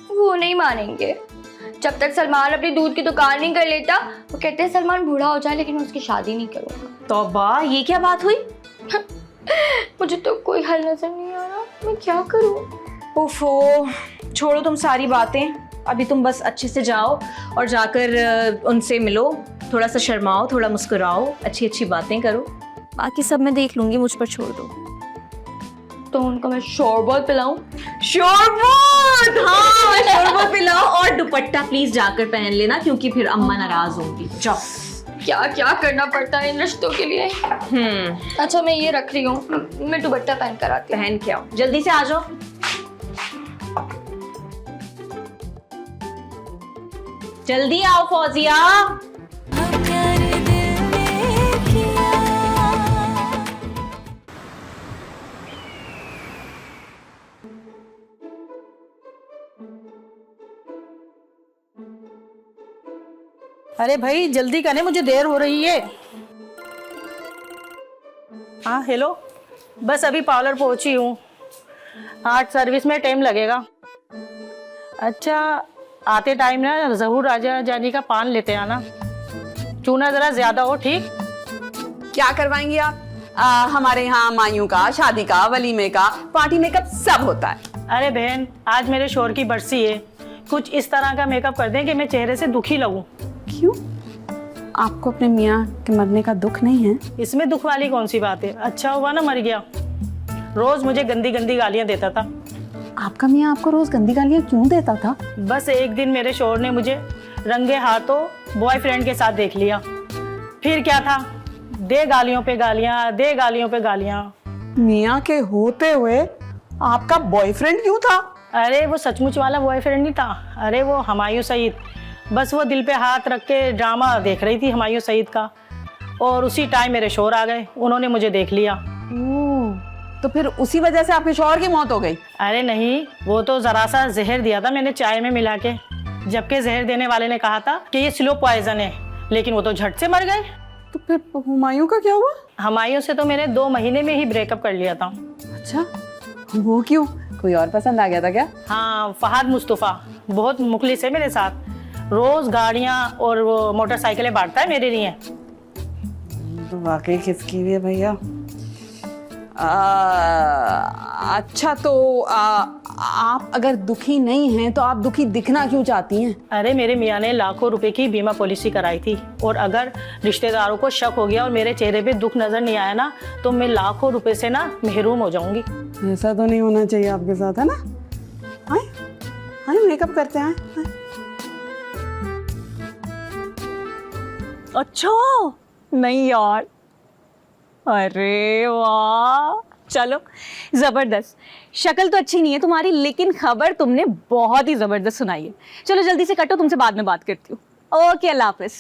वो नहीं मानेंगे। जब तक सलमान अपनी दूध की दुकान नहीं कर लेता, वो कहते हैं सलमान बूढ़ा हो जाए लेकिन मैं उसकी शादी नहीं करूंगा। तौबा, ये क्या बात हुई? मुझे तो कोई हल नजर नहीं आ रहा, मैं क्या करूं? ओफो, छोड़ो तुम सारी बातें, अभी तुम बस अच्छे से जाओ और जाकर उनसे मिलो, थोड़ा सा शर्माओ, थोड़ा मुस्कुराओ, अच्छी अच्छी बातें करो। बाकी सब मैं देख लूंगी, मुझ पर छोड़ दो। तो उनको मैं शरबत पिलाऊं? शरबत, हाँ शरबत पिलाओ, और दुपट्टा प्लीज जाकर पहन लेना क्योंकि फिर अम्मा नाराज होंगी। जाओ। क्या क्या करना पड़ता है इन रिश्तों के लिए। अच्छा मैं ये रख रही हूँ, मैं दुपट्टा पहन कर आती हूँ। पहन के आओ, जल्दी से आ जाओ। जल्दी आओ फौजिया। अरे भाई जल्दी करें, मुझे देर हो रही है। हाँ हेलो, बस अभी पार्लर पहुंची हूँ, आज सर्विस में टाइम लगेगा। अच्छा आते टाइम ना जहूर राजा जानी का पान लेते आना, चूना जरा ज्यादा हो, ठीक? क्या करवाएंगी आप? हमारे यहाँ मायूं का, शादी का, वलीमे का, पार्टी मेकअप सब होता है। अरे बहन आज मेरे शोहर की बरसी है, कुछ इस तरह का मेकअप कर दें कि मैं चेहरे से दुखी लगूं। क्यों? आपको अपने मियाँ के मरने का दुख नहीं है? इसमें दुख वाली कौन सी बात है, अच्छा हुआ ना मर गया। रोज मुझे गंदी गंदी गालियां देता था। आपका मियाँ आपको रोज गंदी गालियां क्यों देता था? बस एक दिन मेरे शोहर ने मुझे रंगे हाथों बॉयफ्रेंड के साथ देख लिया, फिर क्या था, दे गालियों पे गालियां, दे गालियों पे गालियां। मियाँ के होते हुए आपका बॉयफ्रेंड क्यों था? अरे वो सचमुच वाला बॉयफ्रेंड नहीं था, अरे वो हुमायूं सईद। बस वो दिल पे हाथ रख के ड्रामा देख रही थी हुमायूं सईद का, और उसी टाइम मेरे शोहर आ गए, उन्होंने मुझे देख लिया। तो फिर उसी वजह से आपके शौहर की मौत हो गई? अरे नहीं, वो तो जरा सा जहर दिया था मैंने चाय में मिला के, जबकि जहर देने वाले ने कहा था कि ये स्लो पॉइजन है, लेकिन वो तो झट से मर गए। तो फिर हुमायूं का क्या हुआ? हुमायूं से तो मैंने 2 महीने में ही ब्रेकअप कर लिया था। अच्छा, वो क्यों? कोई और पसंद आ गया था क्या? हाँ, फहाद मुस्तफ़ा बहुत मुखलिस है मेरे साथ, रोज गाड़ियाँ और वो मोटरसाइकिलें बांटता है मेरे लिए। तो वाकई खिसकी हुई है भैया। अच्छा तो आप अगर दुखी नहीं हैं तो आप दुखी दिखना क्यों चाहती हैं? अरे मेरे मियाँ ने लाखों रुपए की बीमा पॉलिसी कराई थी, और अगर रिश्तेदारों को शक हो गया और मेरे चेहरे पे दुख नजर नहीं आया ना, तो मैं लाखों रुपए से ना महरूम हो जाऊंगी। ऐसा तो नहीं होना चाहिए आपके साथ, है ना? आए आए मेकअप करते हैं। अच्छा नहीं यार, अरे वाह, चलो जबरदस्त। शक्ल तो अच्छी नहीं है तुम्हारी, लेकिन खबर तुमने बहुत ही जबरदस्त सुनाई है। चलो जल्दी से कटो, तुमसे बाद में बात करती हूँ। ओके अल्लाह हाफिज।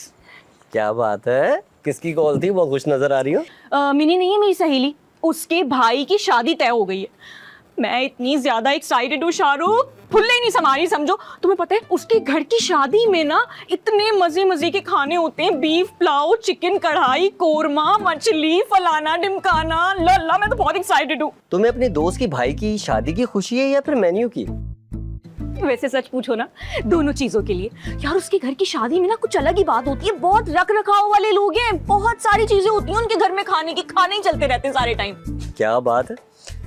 क्या बात है, किसकी कॉल थी, बहुत खुश नजर आ रही हो। मिनी नहीं है मेरी सहेली, उसके भाई की शादी तय हो गई है। मैं इतनी ज्यादा एक्साइटेड हूँ शाहरुख, फुल्ले ही नहीं समारी समझो। तुम्हें पता है उसके घर की शादी में ना इतने मजे मजे के खाने होते हैं, बीफ पुलाव, चिकन कढ़ाई, कोरमा, मछली, फलाना ढिमकाना, लल्ला। मैं तो बहुत एक्साइटेड हूँ। तुम्हें अपने दोस्त की भाई की शादी की खुशी है या फिर मेन्यू की? वैसे सच पूछो ना, दोनों चीजों के लिए। यार उसके घर की शादी में ना कुछ अलग ही बात होती है, बहुत रख रखाव वाले लोग हैं, बहुत सारी चीजें होती हैं उनके घर में खाने की, खाने ही चलते रहते हैं सारे टाइम। क्या बात है,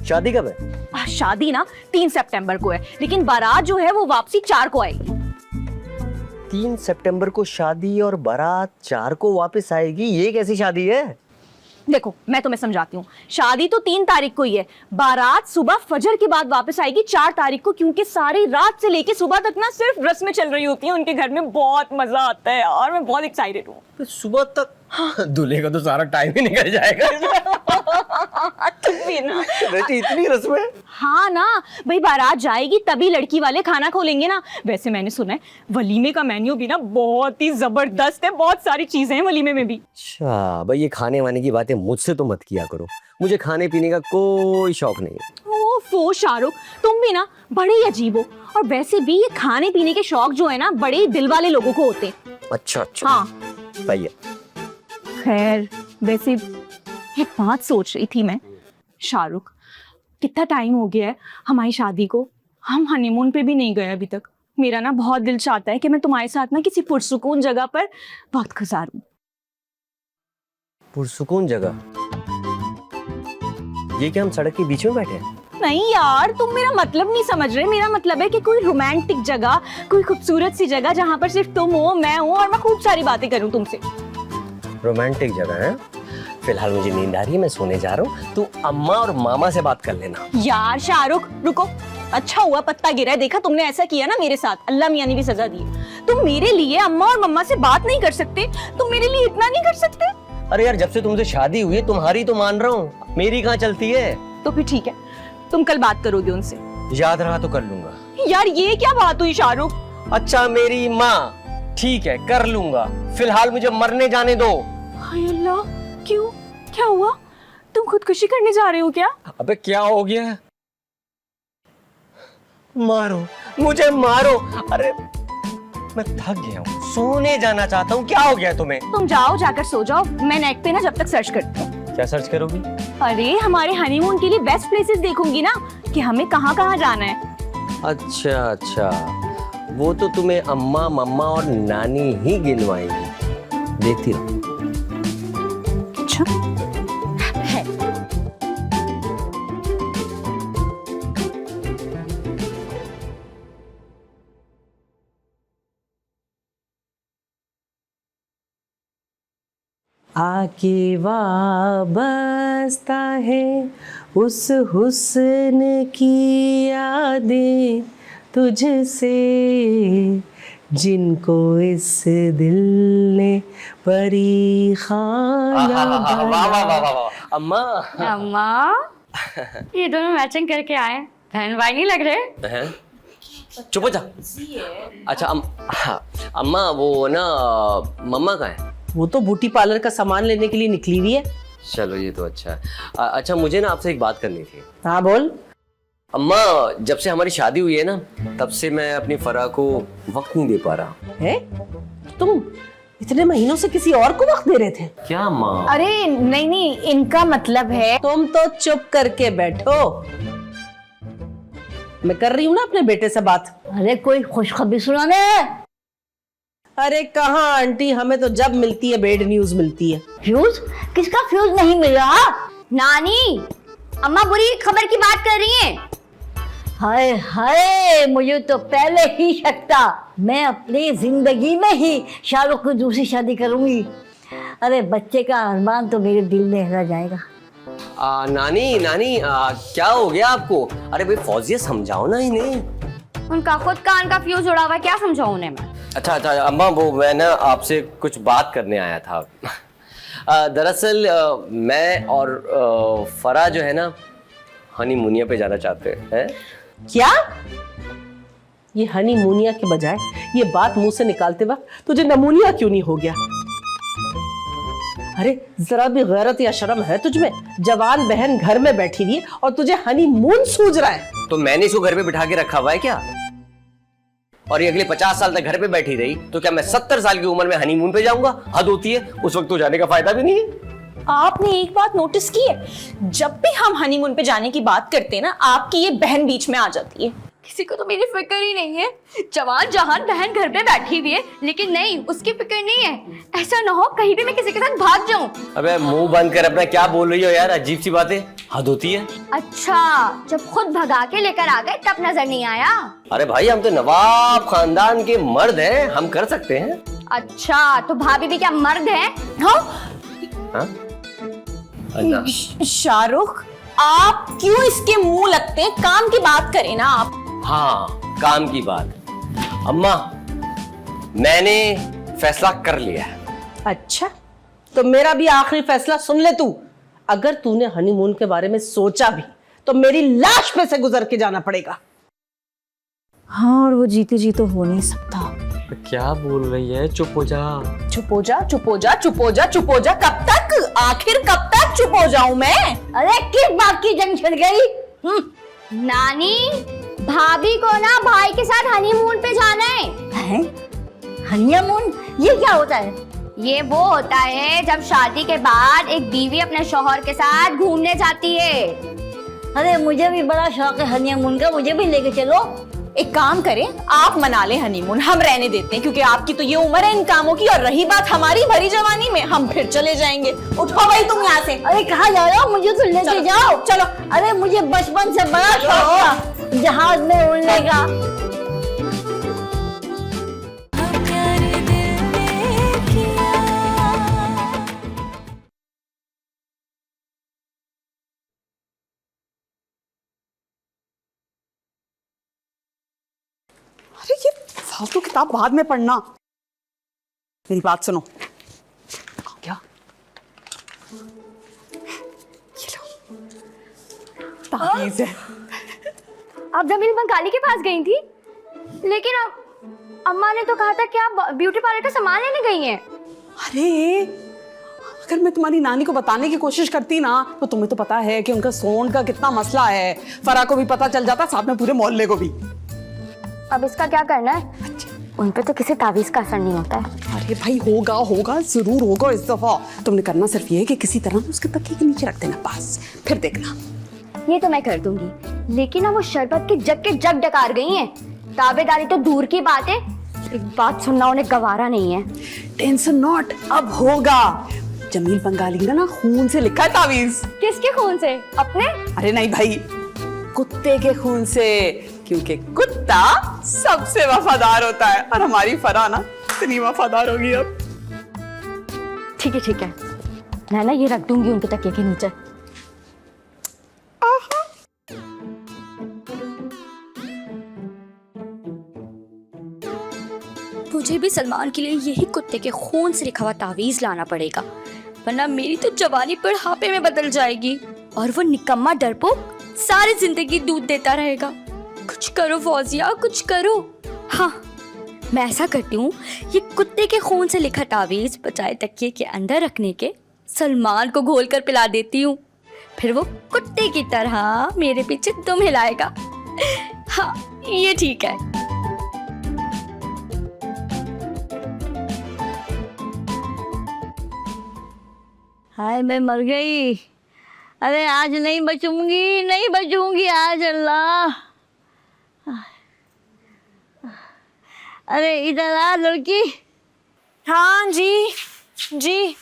शादी कब है? शादी ना 3 सितंबर को है, लेकिन बारात जो है वो वापसी 4 को आएगी। 3 सितंबर को शादी और बारात 4 को वापस आएगी, ये कैसी शादी है? देखो मैं तुम्हें समझाती हूँ, शादी तो 3 तारीख को ही है, बारात सुबह फजर के बाद वापस आएगी 4 तारीख को, क्योंकि सारी रात से लेके सुबह तक ना सिर्फ रस्में चल रही होती हैं उनके घर में। बहुत मजा आता है और मैं बहुत एक्साइटेड हूँ। तो सुबह तक दूल्हे का तो सारा टाइम ही निकल जाएगा। तुम भी ना बेटी इतनी रस्में? हाँ ना भाई, बारात जाएगी तभी लड़की वाले खाना खोलेंगे ना। वैसे मैंने सुना है वलीमे का मेन्यू भी ना बहुत ही जबरदस्त है, बहुत सारी चीजें हैं वलीमे में भी। अच्छा भाई, ये खाने वाने की बातें मुझसे तो मत किया करो, मुझे खाने पीने का कोई शौक नहीं है। ओफो शाहरुख, तुम भी ना बड़े ही अजीब हो। और वैसे भी ये खाने पीने के शौक जो है ना बड़े ही दिल वाले लोगों को होते हैं। अच्छा अच्छा, हाँ सही है। खैर वैसे एक बात सोच रही थी मैं, शाहरुख कितना टाइम हो गया है हमारी शादी को, हम हनीमून पे भी नहीं गए अभी तक। मेरा ना बहुत दिल चाहता है कि मैं तुम्हारे साथ ना किसी पुरसुकून जगह पर वक्त गुजारूं। पुरसुकून जगह? ये क्या हम सड़क के बीच में बैठे हैं? नहीं यार, तुम मेरा मतलब नहीं समझ रहे। मेरा मतलब है कि कोई रोमांटिक जगह, कोई खूबसूरत सी जगह जहाँ पर सिर्फ तुम हो, मैं हूँ और मैं खूब सारी बातें करूँ तुमसे। रोमांटिक जगह है? फिलहाल मुझे नींद आ रही है, मैं सोने जा रहा हूँ। तू अम्मा और मामा से बात कर लेना। यार शाहरुख रुको, अच्छा हुआ पत्ता गिरा है। देखा तुमने ऐसा किया ना मेरे साथ, अल्लाह मियां ने भी सजा दी। तुम मेरे लिए अम्मा और मम्मा से बात नहीं कर सकते? तुम मेरे लिए इतना नहीं कर सकते? अरे यार, जब से तुमसे शादी हुई है तुम्हारी तो मान रहा हूँ, मेरी कहाँ चलती है? तो फिर ठीक है, तुम कल बात करोगे उनसे। याद रहा तो कर लूंगा। यार ये क्या बात हुई शाहरुख? अच्छा मेरी माँ, ठीक है कर लूंगा, फिलहाल मुझे मरने जाने दो। हाय अल्लाह, क्यों, क्या हुआ? तुम खुदकुशी करने जा रहे हो क्या? अबे क्या हो गया? मारो मुझे, मारो। अरे मैं थक गया हूँ, सोने जाना चाहता हूँ। क्या हो गया तुम्हें? तुम जाओ, जाकर सो जाओ। मैं नेट पे ना जब तक सर्च करती हूँ। क्या सर्च करोगी? अरे हमारे हनीमून के लिए बेस्ट प्लेसेस देखूंगी ना, कि हमें कहाँ कहाँ जाना है। अच्छा अच्छा, वो तो तुम्हें अम्मा मम्मा और नानी ही गिनवाएंगी, देखती रहो। अच्छा है। आके वाबस्ता है उस हुस्न की यादें तुझसे, जिनको इस दिल ने परी खाना बनाया। अम्मा अम्मा, ये दोनों मैचिंग करके आए, बहन भाई नहीं लग रहे? हैं? चुप हो जा। अच्छा हाँ, अम्मा वो ना मम्मा का है? वो तो ब्यूटी पार्लर का सामान लेने के लिए निकली हुई है। चलो ये तो अच्छा है। अच्छा मुझे ना आपसे एक बात करनी थी। हाँ बोल। अम्मा, जब से हमारी शादी हुई है ना, तब से मैं अपनी फराह को वक्त नहीं दे पा रहा। है? तुम इतने महीनों से किसी और को वक्त दे रहे थे क्या अम्मा? अरे नहीं नहीं, इनका मतलब है तुम तो चुप करके बैठो, मैं कर रही हूँ ना अपने बेटे से बात। अरे कोई खुशखबरी सुनाने। अरे कहाँ आंटी, हमें तो जब मिलती है बेड न्यूज मिलती है। फ्यूज? किसका फ्यूज नहीं मिल रहा? नानी, अम्मा बुरी खबर की बात कर रही हैं। हाय हाय, मुझे तो पहले ही शक था। मैं अपनी जिंदगी में ही शाहरुख की दूसरी शादी करूंगी। अरे बच्चे का अरमान तो मेरे दिल में रह जाएगा। नानी क्या हो गया आपको? अरे भाई फौजिया समझाओ ना इन्हें। उनका खुद कान का फ्यूज उड़ा हुआ है, क्या समझाऊं उन्हें मैं? अच्छा अम्मा, वो मैं ना आपसे कुछ बात करने आया था। दरअसल मैं और फराह जो है ना, हनीमूनिया पे जाना चाहते हैं। क्या? ये हनीमूनिया के बजाय ये बात मुंह से निकालते वक्त तुझे नमूनिया क्यों नहीं हो गया? अरे जरा भी गैरत या शर्म है तुझमें? जवान बहन घर में बैठी हुई है और तुझे हनीमून सूझ रहा है। तो मैंने इसको घर पे बिठा के रखा हुआ है क्या? और ये अगले 50 साल तक घर पे बैठी रही तो क्या मैं 70 साल की उम्र में हनीमून पे जाऊंगा? हद होती है, उस वक्त तो जाने का फायदा भी नहीं है। आपने एक बात नोटिस की है, जब भी हम हनीमून पे जाने की बात करते हैं ना, आपकी ये बहन बीच में आ जाती है। किसी को तो मेरी फिक्र ही नहीं है। जवान जहान बहन घर पे बैठी हुई है, लेकिन नहीं, उसकी फिक्र नहीं है। ऐसा ना हो कहीं भी मैं किसी के साथ भाग जाऊं। अबे मुंह बंद कर अपना, क्या बोल रही हो यार, अजीब सी बातें, हद होती है। अच्छा, जब खुद भगा के लेकर आ गए तब नजर नहीं आया? अरे भाई हम तो नवाब खानदान के मर्द हैं, हम कर सकते हैं। अच्छा, तो भाभी भी क्या मर्द है? हाँ? शाहरुख, आप क्यों इसके मुंह लगते हैं? काम की बात करें ना आप। हाँ, काम की बात। अम्मा, मैंने फैसला कर लिया है। अच्छा, तो मेरा भी आखिरी फैसला सुन ले तू। अगर तूने हनीमून के बारे में सोचा भी तो मेरी लाश पे से गुजर के जाना पड़ेगा। हाँ, और वो जीते जी तो हो नहीं सकता। क्या बोल रही है? चुप हो जा। चुप हो जा, चुप हो जा, चुप हो जा, चुप हो जा। कब तक? आखिर कब तक चुप हो जाऊं मैं? अरे किस बात की जंग छिड़ गई? नानी, भाभी को ना भाई के साथ हनीमून पे जाना है। हनीमून? ये क्या होता है? ये वो होता है जब शादी के बाद एक बीवी अपने शौहर के साथ घूमने जाती है। अरे मुझे भी बड़ा शौक है हनीमून का, मुझे भी लेके चलो। एक काम करें, आप मना ले हनीमून, हम रहने देते हैं, क्योंकि आपकी तो ये उम्र है इन कामों की, और रही बात हमारी भरी जवानी में, हम फिर चले जाएंगे। उठो भाई तुम यहाँ से। अरे कहाँ जा रहे हो? मुझे तो लेके जाओ। चलो। अरे मुझे बचपन से बड़ा शौक था जहाज में उड़ने का। अरे ये फालतू किताब बाद में पढ़ना, मेरी बात सुनो। क्या? ये लो, ताबीज़ है। आप जमील बंगाली के पास गई थी, लेकिन अम्मा ने तो कहा था कि आप ब्यूटी पार्लर का सामान लेने गई हैं। अरे अगर मैं तुम्हारी नानी को बताने की कोशिश करती ना, तो तुम्हें तो पता है कि उनका सोन का कितना मसला है। फरा को भी पता चल जाता, साथ में पूरे मोहल्ले को भी। अब इसका क्या करना है? उन पे तो किसी तावीज का असर नहीं होता है। अरे भाई होगा होगा, जरूर होगा इस दफा। तुमने करना सिर्फ ये है कि किसी तरह उसके तकिए के नीचे रख देना, बस फिर देखना। ये तो मैं कर दूंगी, लेकिन अब वो शरबत के जग डकार गई हैं। ताबेदारी तो दूर की बात है, एक बात सुनना उन्हें गवारा नहीं है। टेंशन नॉट, अब होगा। जमील बंगाली ना खून से लिखा है तावीज। किसके खून से? अपने? अरे नहीं भाई, कुत्ते के खून से, क्योंकि कुत्ता सबसे वफादार होता है, और हमारी फरा ना इतनी वफादार होगी अब। ठीक है, मैं ना ये रख दूंगी उनके तकिए के नीचे। मुझे भी सलमान के लिए यही कुत्ते के खून से लिखा हुआ तावीज लाना पड़ेगा, वरना मेरी तो जवानी बुढ़ापे में बदल जाएगी और वो निकम्मा डरपोक सारी जिंदगी दूध देता रहेगा। कुछ करो फौजिया, कुछ करो। हाँ, मैं ऐसा करती हूँ, ये कुत्ते के खून से लिखा तावीज बचाए तकिए के अंदर रखने के सलमान को घोल कर पिला देती हूँ, फिर वो कुत्ते की तरह मेरे पीछे दुम हिलाएगा। हाँ, ये ठीक है। हाय मैं मर गई। अरे आज नहीं बचूंगी आज, अल्लाह। अरे इधर आ लड़की। हाँ जी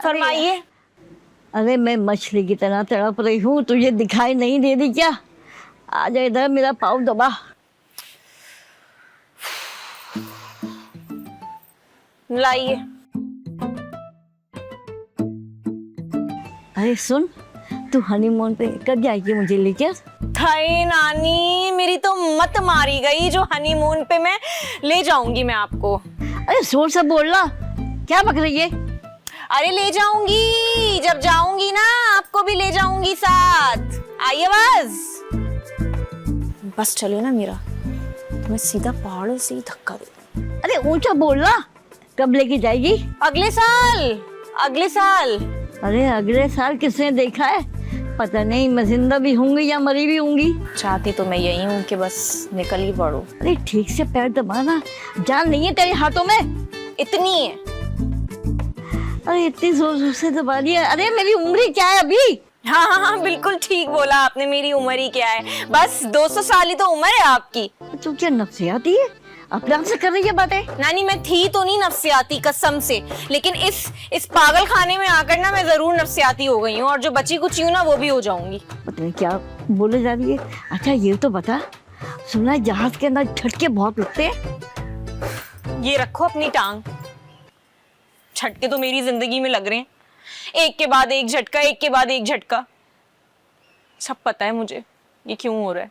फरमाइए। अरे मैं मछली की तरह तड़प रही हूँ, तुझे दिखाई नहीं दे रही क्या? आजा इधर, मेरा पाँव दबा। लाइए। अरे सुन, तू हनीमून पे कब जाएगी मुझे लेकर? थाई नानी, मेरी तो मत मारी गई जो हनीमून पे मैं ले जाऊंगी मैं आपको। अरे जोर से बोलना, क्या बक रही है? अरे ले जाऊंगी, जब जाऊंगी ना आपको भी ले जाऊंगी साथ। आइए बस चलिए ना मेरा, तो मैं सीधा पहाड़ों से ही धक्का दूं। अरे ऊंचा बोलना, कब लेके जाएगी? अगले साल। अरे अगले साल किसने देखा है? पता नहीं मैं जिंदा भी होंगी या मरी भी होंगी। चाहती तो मैं यही हूँ कि बस निकल ही पड़ो। अरे ठीक से पैर दबाना, जान नहीं है तेरे हाथों में? इतनी है। अरे इतनी जोर से दबा दिया। अरे मेरी उम्र क्या है अभी? हाँ, बिल्कुल ठीक बोला आपने, मेरी उम्र ही क्या है, बस 200 साल ही तो उम्र है आपकी। तू क्या नफसियाती है? अपने आप से कर रही है बातें? नानी मैं थी तो नहीं नफसियाती कसम से, लेकिन इस पागल खाने में आकर ना मैं जरूर नफसियाती हो गई हूँ, और जो बची कुछ हूँ ना वो भी हो जाऊंगी। पता नहीं क्या बोले जा रही है। अच्छा ये तो बता, सुना है जहाज के अंदर झटके बहुत लगते हैं? ये रखो अपनी टांग, झटके तो मेरी जिंदगी में लग रहे हैं, एक के बाद एक झटका, एक के बाद एक झटका। सब पता है मुझे ये क्यों हो रहा है।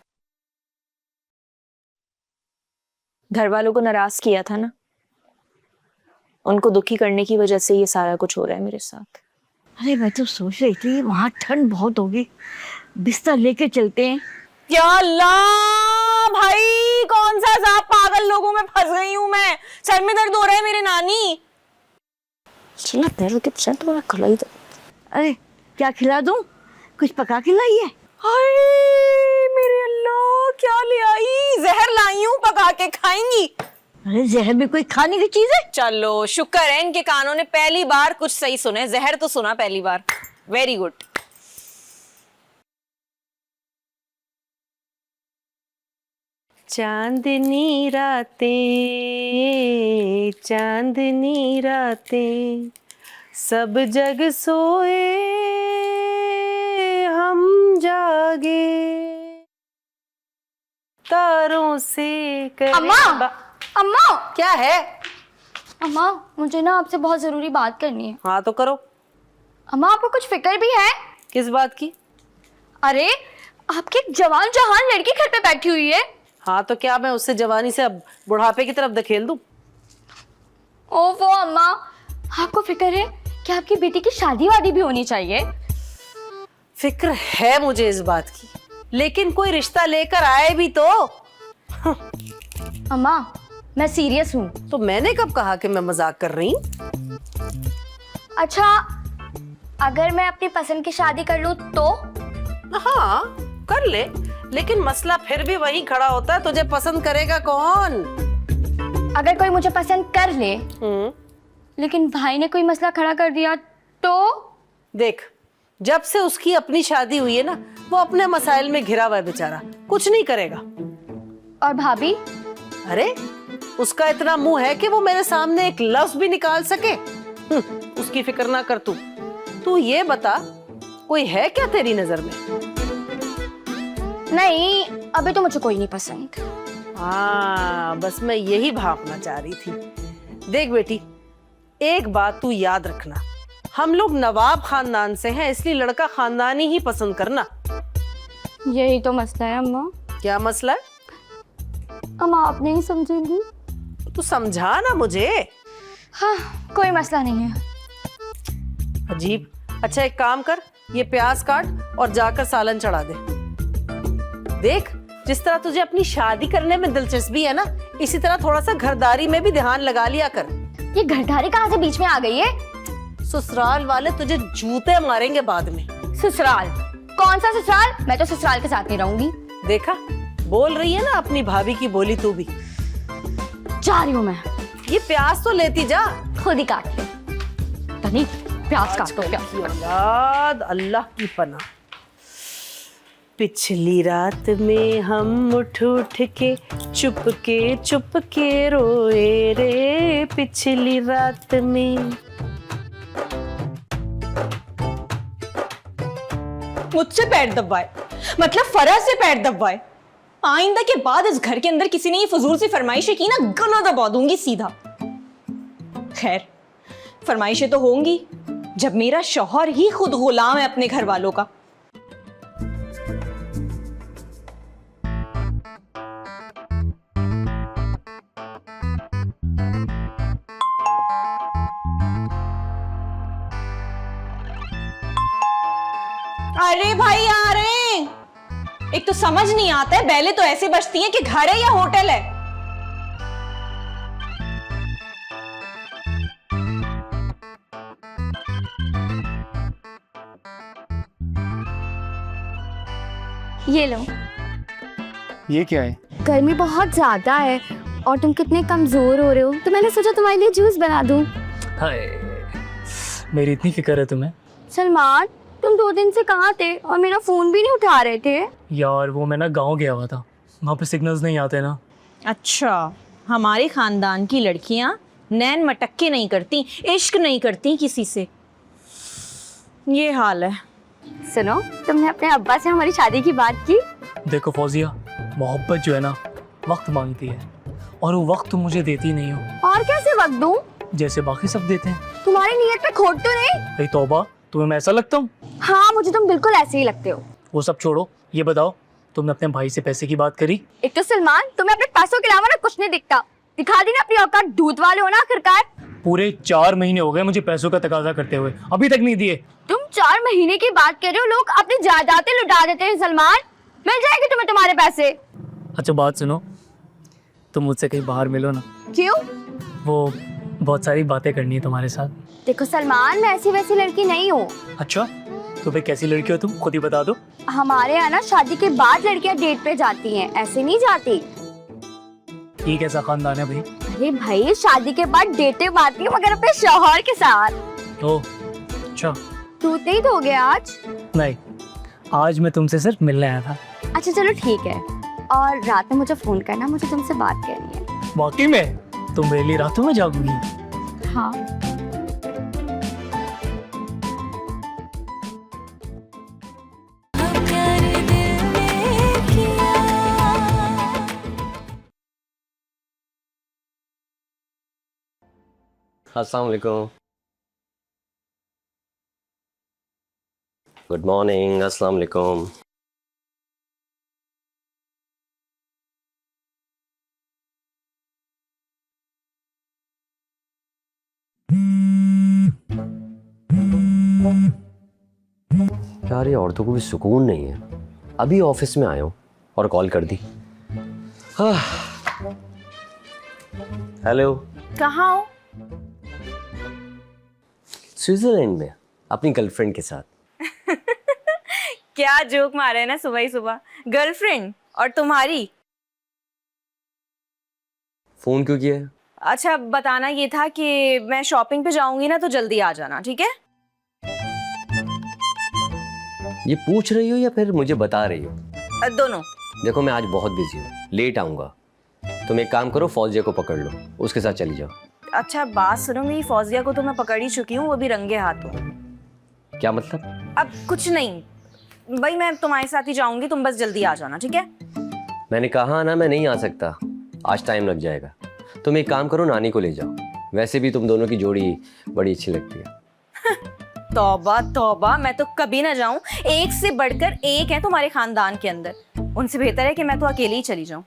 घर वालों को नाराज किया था ना, उनको दुखी करने की वजह से ये सारा कुछ हो रहा है मेरे साथ। अरे मैं तो सोच रही थी वहां ठंड बहुत होगी, बिस्तर लेके चलते हैं। या अल्लाह भाई, कौन सा साहब पागल लोगों में फंस गई हूँ मैं, सर में दर्द हो रहा है मेरे नानी। चला तेरे के पसंद तो खिलाई दो। अरे क्या खिला दूं? कुछ पका के लाई है? हाय मेरे अल्लाह, क्या ले आई? जहर लाई हूँ, पका के खाएंगी? अरे जहर भी कोई खाने की चीज है? चलो शुक्र है इनके कानों ने पहली बार कुछ सही सुने, जहर तो सुना पहली बार। Very good. चांदनी रातें सब जग सोए हम जागे तारों से अम्मा अम्मा क्या है? अम्मा मुझे ना आपसे बहुत जरूरी बात करनी है। हाँ तो करो। अम्मा आपको कुछ फिक्र भी है? किस बात की? अरे आपकी एक जवान जहान लड़की घर पे बैठी हुई है। हाँ तो क्या मैं उससे जवानी से अब बुढ़ापे की तरफ धकेल दूं? ओफो अम्मा, आपको फिक्र है कि आपकी बेटी की शादी वादी भी होनी चाहिए। फिक्र है मुझे इस बात की, लेकिन कोई रिश्ता लेकर आए भी तो। अम्मा मैं सीरियस हूँ। तो मैंने कब कहा कि मैं मजाक कर रही हूँ? अच्छा अगर मैं अपनी पसंद की शादी कर लूँ तो? हाँ कर ले, लेकिन मसला फिर भी वही खड़ा होता है, तुझे पसंद करेगा कौन? अगर कोई मुझे पसंद कर ले लेकिन भाई ने कोई मसला खड़ा कर दिया तो? देख, जब से उसकी अपनी शादी हुई है ना, वो अपने मसाइल में घिरा हुआ है बेचारा, कुछ नहीं करेगा। और भाभी? अरे उसका इतना मुंह है कि वो मेरे सामने एक लफ्ज भी निकाल सके। उसकी फिक्र ना कर तू ये बता, कोई है क्या तेरी नजर में? नहीं अभी तो मुझे कोई नहीं पसंद। हाँ बस मैं यही भापना चाह रही थी। देख बेटी, एक बात तू याद रखना, हम लोग नवाब खानदान से हैं, इसलिए लड़का खानदानी ही पसंद करना। यही तो मसला है अम्मा। क्या मसला है? अम्मा आप नहीं समझेंगी। तू समझा ना मुझे। हाँ कोई मसला नहीं है। अजीब। अच्छा एक काम कर, ये प्याज काट और जाकर सालन चढ़ा दे। देख, जिस तरह तुझे अपनी शादी करने में दिलचस्पी है ना, इसी तरह थोड़ा सा घरदारी में भी ध्यान लगा लिया कर। ये घरदारी कहाँ से बीच में आ गई है? ससुराल वाले तुझे जूते मारेंगे बाद में। ससुराल? कौन सा ससुराल? मैं तो ससुराल के साथ नहीं रहूंगी। देखा, बोल रही है ना अपनी भाभी की बोली तू भी। जा रही हूँ मैं। ये प्याज तो लेती जा। खुद ही काट ले। तनी प्याज काटो क्या? औलाद अल्लाह की पनाह। पिछली रात में हम उठ के चुप के रोए रे, पिछली रात में। मुझसे पैर दबाए, मतलब फराज से पैर दबाए। आइंदा के बाद इस घर के अंदर किसी ने ये फजूल सी फरमाइशें की ना, गला दबा दूंगी सीधा। खैर फरमाइशें तो होंगी जब मेरा शौहर ही खुद गुलाम है अपने घर वालों का। अरे भाई आ रहे हैं। एक तो समझ नहीं आता है, बैले तो ऐसे बजती हैं कि घर है या होटल है। ये लो। ये क्या है? गर्मी बहुत ज्यादा है और तुम कितने कमजोर हो रहे हो, तो मैंने सोचा तुम्हारे लिए जूस बना दूं। हाय, मेरी इतनी फिक्र है तुम्हें। सलमान तुम 2 दिन से कहाँ थे और मेरा फोन भी नहीं उठा रहे थे? यार वो मैं ना गांव गया हुआ था, वहाँ पे सिग्नल्स नहीं आते ना। अच्छा, हमारे खानदान की लड़कियां नैन मटक्के नहीं करती, इश्क नहीं करती किसी से। ये हाल है। सुनो, तुमने अपने अब्बा से हमारी शादी की बात की? देखो फौजिया, मोहब्बत जो है ना वक्त मांगती है, और वो वक्त तुम मुझे देती नहीं हो। और कैसे वक्त दूं? जैसे बाकी सब देते हैं। तुम्हारी नीयत पे खोट तो नहीं? अरे तौबा, तुम्हें मैं ऐसा लगता हूँ? हाँ मुझे तुम बिल्कुल ऐसे ही लगते हो। वो सब छोड़ो, ये बताओ तुमने अपने भाई से पैसे की बात करी? एक तो सलमान तुम्हें अपने पैसों के अलावा ना कुछ नहीं दिखता। दिखा दी ना अपनी औकात, दूध वाले हो ना आखिरकार। पूरे 4 महीने हो गए मुझे पैसों का तकाजा करते हुए, अभी तक नहीं दिए। तुम 4 महीने की बात कर रहे हो, लोग अपनी जायदादें लुटा देते हैं सलमान। मिल जाएंगे तुम्हें तुम्हारे पैसे। अच्छा बात सुनो, तुम मुझसे कहीं बाहर मिलो ना। क्यों? वो बहुत सारी बातें करनी है तुम्हारे साथ। देखो सलमान, मैं ऐसी वैसी लड़की नहीं हूँ। अच्छा तो भाई कैसी लड़की हो तुम, खुद ही बता दो। हमारे यहाँ ना शादी के बाद लड़कियाँ डेट पे जाती हैं, ऐसे नहीं जाती। ये कैसा खानदान है भाई? अरे भाई शादी के बाद डेटें मारती है मगर अपने शौहर के साथ। ओह अच्छा। दूध नहीं दोगे आज? नहीं, आज मैं तुमसे सिर्फ मिलने आया था। अच्छा चलो ठीक है। और रात में मुझे फोन करना, मुझे तुमसे बात करनी है। वाकई में तुम मेरे लिए रातों में जागोगी? हाँ। अस्सलाम वालेकुम। Good morning. अस्सलाम वालेकुम। यार ये औरतों को भी सुकून नहीं है। अभी ऑफिस में आया हूँ और कॉल कर दी। हेलो। कहाँ हो? स्विट्जरलैंड में अपनी गर्लफ्रेंड के साथ। क्या जोक मारे है ना सुबह ही सुबह। गर्लफ्रेंड और तुम्हारी? फोन क्यों किया है? अच्छा, बताना ये था कि मैं शॉपिंग पे जाऊंगी ना, तो जल्दी आ जाना, ठीक है? ये पूछ रही हो या फिर मुझे बता रही हो? दोनों। देखो मैं आज बहुत बिजी हूँ, लेट आऊंगा। तुम एक काम करो, फौजिया को पकड़ लो, उसके साथ चली जाओ। अच्छा बात सुनो, मेरी फौजिया को तो मैं पकड़ ही चुकी हूँ, वो भी रंगे हाथों। क्या मतलब? अब कुछ नहीं भाई, मैं तुम्हारे साथ ही जाऊंगी, तुम बस जल्दी आ जाना, ठीक है? मैंने कहा ना मैं नहीं आ सकता, आज टाइम लग जाएगा। तुम एक काम करो, नानी को ले जाओ। वैसे भी तुम दोनों की जोड़ी बड़ी अच्छी लगती है। तौबा तौबा, मैं तो कभी ना जाऊं। एक से बढ़कर एक है तुम्हारे खानदान के अंदर, उनसे बेहतर है कि मैं तो अकेले ही चली जाऊं।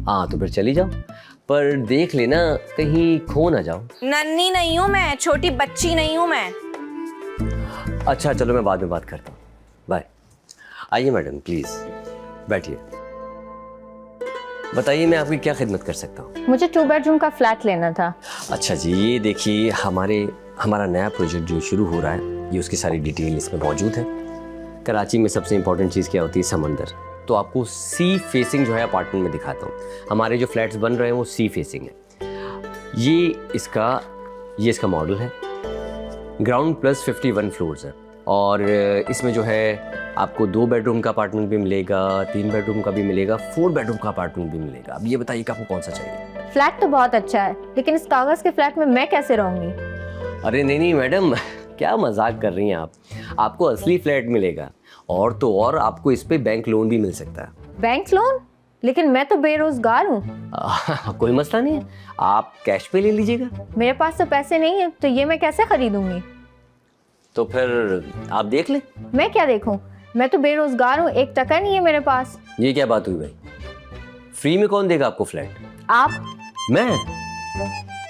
हाँ तो फिर चली जाओ, पर देख लेना कहीं खो ना जाओ। नन्ही नहीं हूँ मैं, छोटी बच्ची नहीं हूँ मैं। अच्छा चलो मैं बाद में बात करता हूँ, बाय। आइए मैडम प्लीज बैठिए। बताइए मैं आपकी क्या खिदमत कर सकता हूँ? मुझे 2 बेडरूम का फ्लैट लेना था। अच्छा जी, ये देखिए हमारा नया प्रोजेक्ट जो शुरू हो रहा है, ये उसकी सारी डिटेल इसमें मौजूद है। कराची में सबसे इम्पोर्टेंट चीज़ क्या होती है? समंदर। तो आपको सी फेसिंग जो है अपार्टमेंट में दिखाता हूँ। हमारे जो फ्लैट्स बन रहे हैं वो सी फेसिंग है। ये इसका मॉडल है। ग्राउंड प्लस 51 फ्लोर्स है और इसमें जो है आपको 2 बेडरूम का अपार्टमेंट भी मिलेगा, 3 बेडरूम का भी मिलेगा, 4 बेडरूम का अपार्टमेंट भी मिलेगा। अब ये बताइए कि आपको कौन सा चाहिए? फ्लैट तो बहुत अच्छा है, लेकिन इस कागज के फ्लैट में मैं कैसे रहूंगी? अरे नहीं मैडम, क्या मजाक कर रही हैं आप? आपको असली फ्लैट मिलेगा और तो और आपको इस पे बैंक लोन भी मिल सकता है। Bank loan? लेकिन मैं तो बेरोजगार हूँ। कोई मसला नहीं है, आप कैश पे ले लीजिएगा। मेरे पास तो पैसे नहीं है, तो ये मैं कैसे खरीदूंगी? तो फिर आप देख ले। मैं क्या देखूं? मैं तो बेरोजगार हूँ, 1 टका नहीं है मेरे पास। ये क्या बात हुई भाई? फ्री में कौन देगा आपको फ्लैट? आप।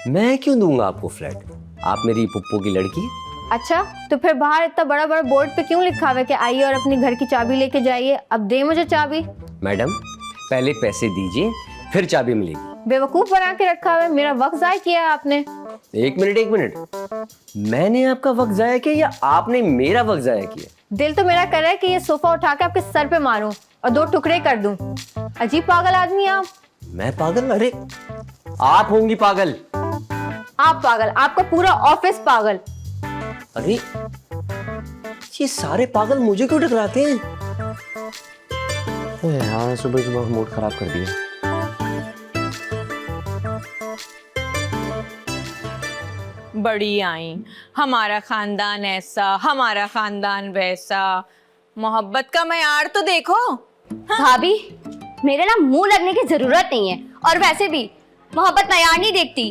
मैं क्यों दूंगा आपको फ्लैट? आप मेरी पुप्पो की लड़की है। अच्छा, तो फिर बाहर इतना बड़ा बड़ा बोर्ड पे क्यों लिखा हुआ है कि आइए और अपनी घर की चाबी लेके जाइए? अब दे मुझे चाबी। मैडम पहले पैसे दीजिए, फिर चाबी मिलेगी। बेवकूफ बना के रखा हुआ है, मेरा वक्त जाया किया है आपने। एक मिनट, मैंने आपका वक्त जाया किया या आपने मेरा वक्त जाया किया? दिल तो मेरा कर रहा है कि ये सोफा उठा के आपके सर पे मारूं और 2 टुकड़े कर दूं। अजीब पागल आदमी आप। मैं पागल? अरे आप होंगी पागल। आप पागल, आपका पूरा ऑफिस पागल। अरे ये सारे पागल मुझे क्यों टकराते हैं? यार सुबह मूड खराब कर दिया। बड़ी आई, हमारा खानदान ऐसा, हमारा खानदान वैसा। मोहब्बत का मयार तो देखो। भाभी, मेरे ना मुंह लगने की जरूरत नहीं है, और वैसे भी मोहब्बत मयार नहीं देखती।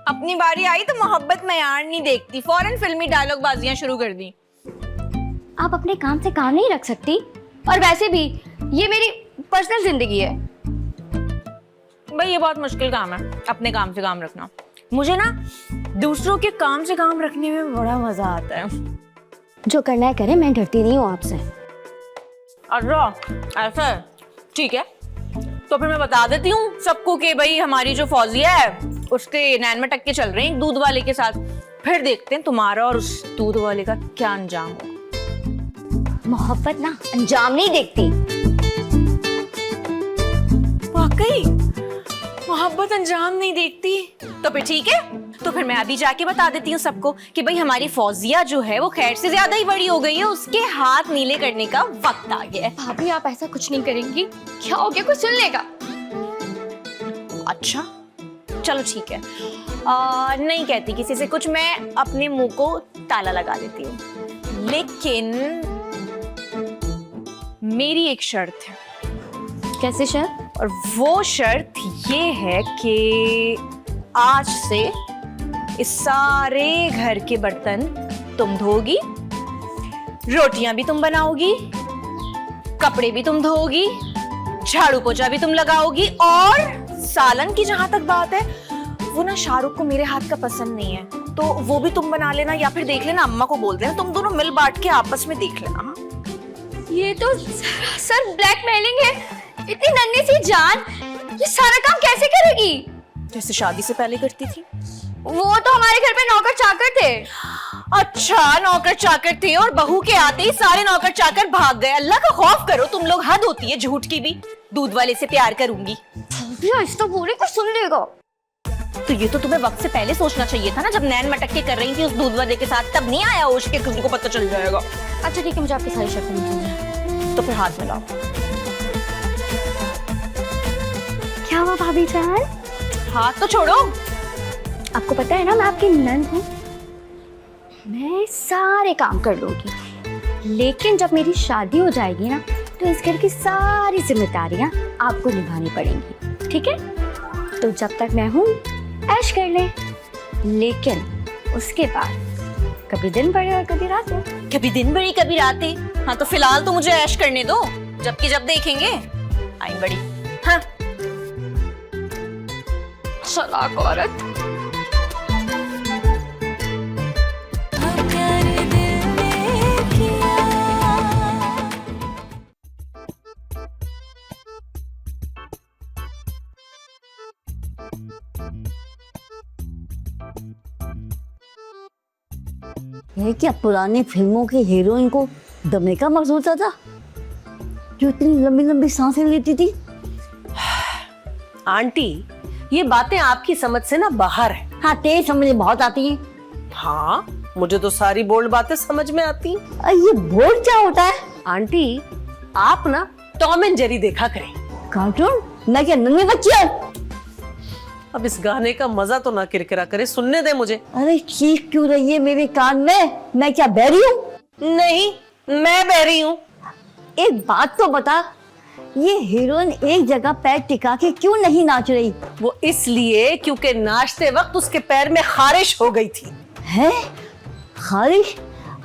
अपनी बारी आई तो मोहब्बत मयार नहीं देखती, फौरन फिल्मी डायलॉग बाजियां शुरू कर दी। आप अपने काम से काम नहीं रख सकती, और वैसे भी ये मेरी पर्सनल जिंदगी है। भाई ये बहुत मुश्किल काम है, अपने काम से काम रखना। मुझे ना दूसरों के काम से काम रखने में बड़ा मजा आता है। जो करना है करे, मैं डरती नहीं हूँ आपसे। अच्छा ऐसा है, ठीक है, तो फिर मैं बता देती हूँ सबको कि भाई हमारी जो फौजिया है उसके नैन में टक्के चल रहे हैं एक दूध वाले के साथ। फिर देखते हैं तुम्हारा और उस दूध वाले का क्या अंजाम होगा। मोहब्बत ना अंजाम नहीं देखती। वाकई मोहब्बत अंजाम नहीं देखती? तो फिर ठीक है, तो फिर मैं अभी जाके बता देती हूँ सबको कि भाई हमारी फौजिया जो है वो खैर से ज्यादा ही बड़ी हो गई है, उसके हाथ नीले करने का वक्त आ गया है। भाभी आप ऐसा कुछ नहीं करेंगी, क्या हो गया, कोई सुन लेगा। अच्छा चलो ठीक है, नहीं कहती किसी से कुछ, मैं अपने मुंह को ताला लगा देती हूँ। लेकिन मेरी एक शर्त है। कैसे शर्त? और वो शर्त ये है कि आज से इस सारे घर के बर्तन तुम धोगी, रोटियां भी तुम बनाओगी, कपड़े भी तुम धोगी, झाड़ू पोछा भी तुम लगाओगी, और सालन की जहां तक बात है वो ना शाहरुख को मेरे हाथ का पसंद नहीं है, तो वो भी तुम बना लेना, या फिर देख लेना अम्मा को बोल देना, तुम दोनों मिल बांट के आपस में देख लेना। ये तो सर ब्लैकमेलिंग है। इतनी नन्ही सी जान ये सारा काम कैसे करेगी? जैसे शादी से पहले करती थी। वो तो हमारे घर पे नौकर चाकर थे। अच्छा नौकर चाकर थे, और बहू के आते ही सारे नौकर चाकर भाग गए। अल्लाह का खौफ करो तुम लोग, हद होती है झूठ की भी। दूध वाले से प्यार करूंगी। तो पूरे कुछ सुन लेगा। तो ये तो तुम्हें वक्त से पहले सोचना चाहिए था ना, जब नैन मटक के कर रही थी उस दूध वाले के साथ, तब नहीं आया होश के किसी को पता चल जाएगा। अच्छा ठीक है, मुझे आपकी सारी शर्तें समझ। तो फिर हाथ मिलाओ। क्या हुआ भाभी जान? हाथ तो छोड़ो। आपको पता है ना मैं आपकी नंद हूँ, मैं सारे काम कर लूंगी, लेकिन जब मेरी शादी हो जाएगी ना तो इस घर की सारी जिम्मेदारियां आपको निभानी पड़ेंगी, ठीक है? तो जब तक मैं हूँ ऐश कर ले, लेकिन उसके बाद कभी दिन बड़े और कभी रात हो। कभी दिन बड़ी कभी रातें। हाँ तो फिलहाल तो मुझे ऐश करने दो, जबकि जब देखेंगे आई बड़ी। हाँ चालाक औरत। ये क्या पुरानी फिल्मों की हीरोइन को दमे का मर्ज होता था, जो इतनी लंबी लंबी सांसें लेती थी? आंटी ये बातें आपकी समझ से ना बाहर है। हाँ तेज समझ बहुत आती है। हाँ मुझे तो सारी बोल्ड बातें समझ में आती हैं। ये बोल्ड क्या होता है? आंटी आप ना टॉम एंड जेरी देखा करें। कार्टून? मैं क्या नन्ही बच्ची हूँ? अब इस गाने का मजा तो ना किरकिरा करे, सुनने दे मुझे। अरे चीख क्यों रही है मेरे कान में? मैं क्या बहरी हूँ? नहीं मैं बहरी हूँ। एक बात तो बता, ये हीरोइन एक जगह पैर टिका के क्यों नहीं नाच रही? वो इसलिए क्योंकि नाचते वक्त उसके पैर में खारिश हो गई थी। है खारिश?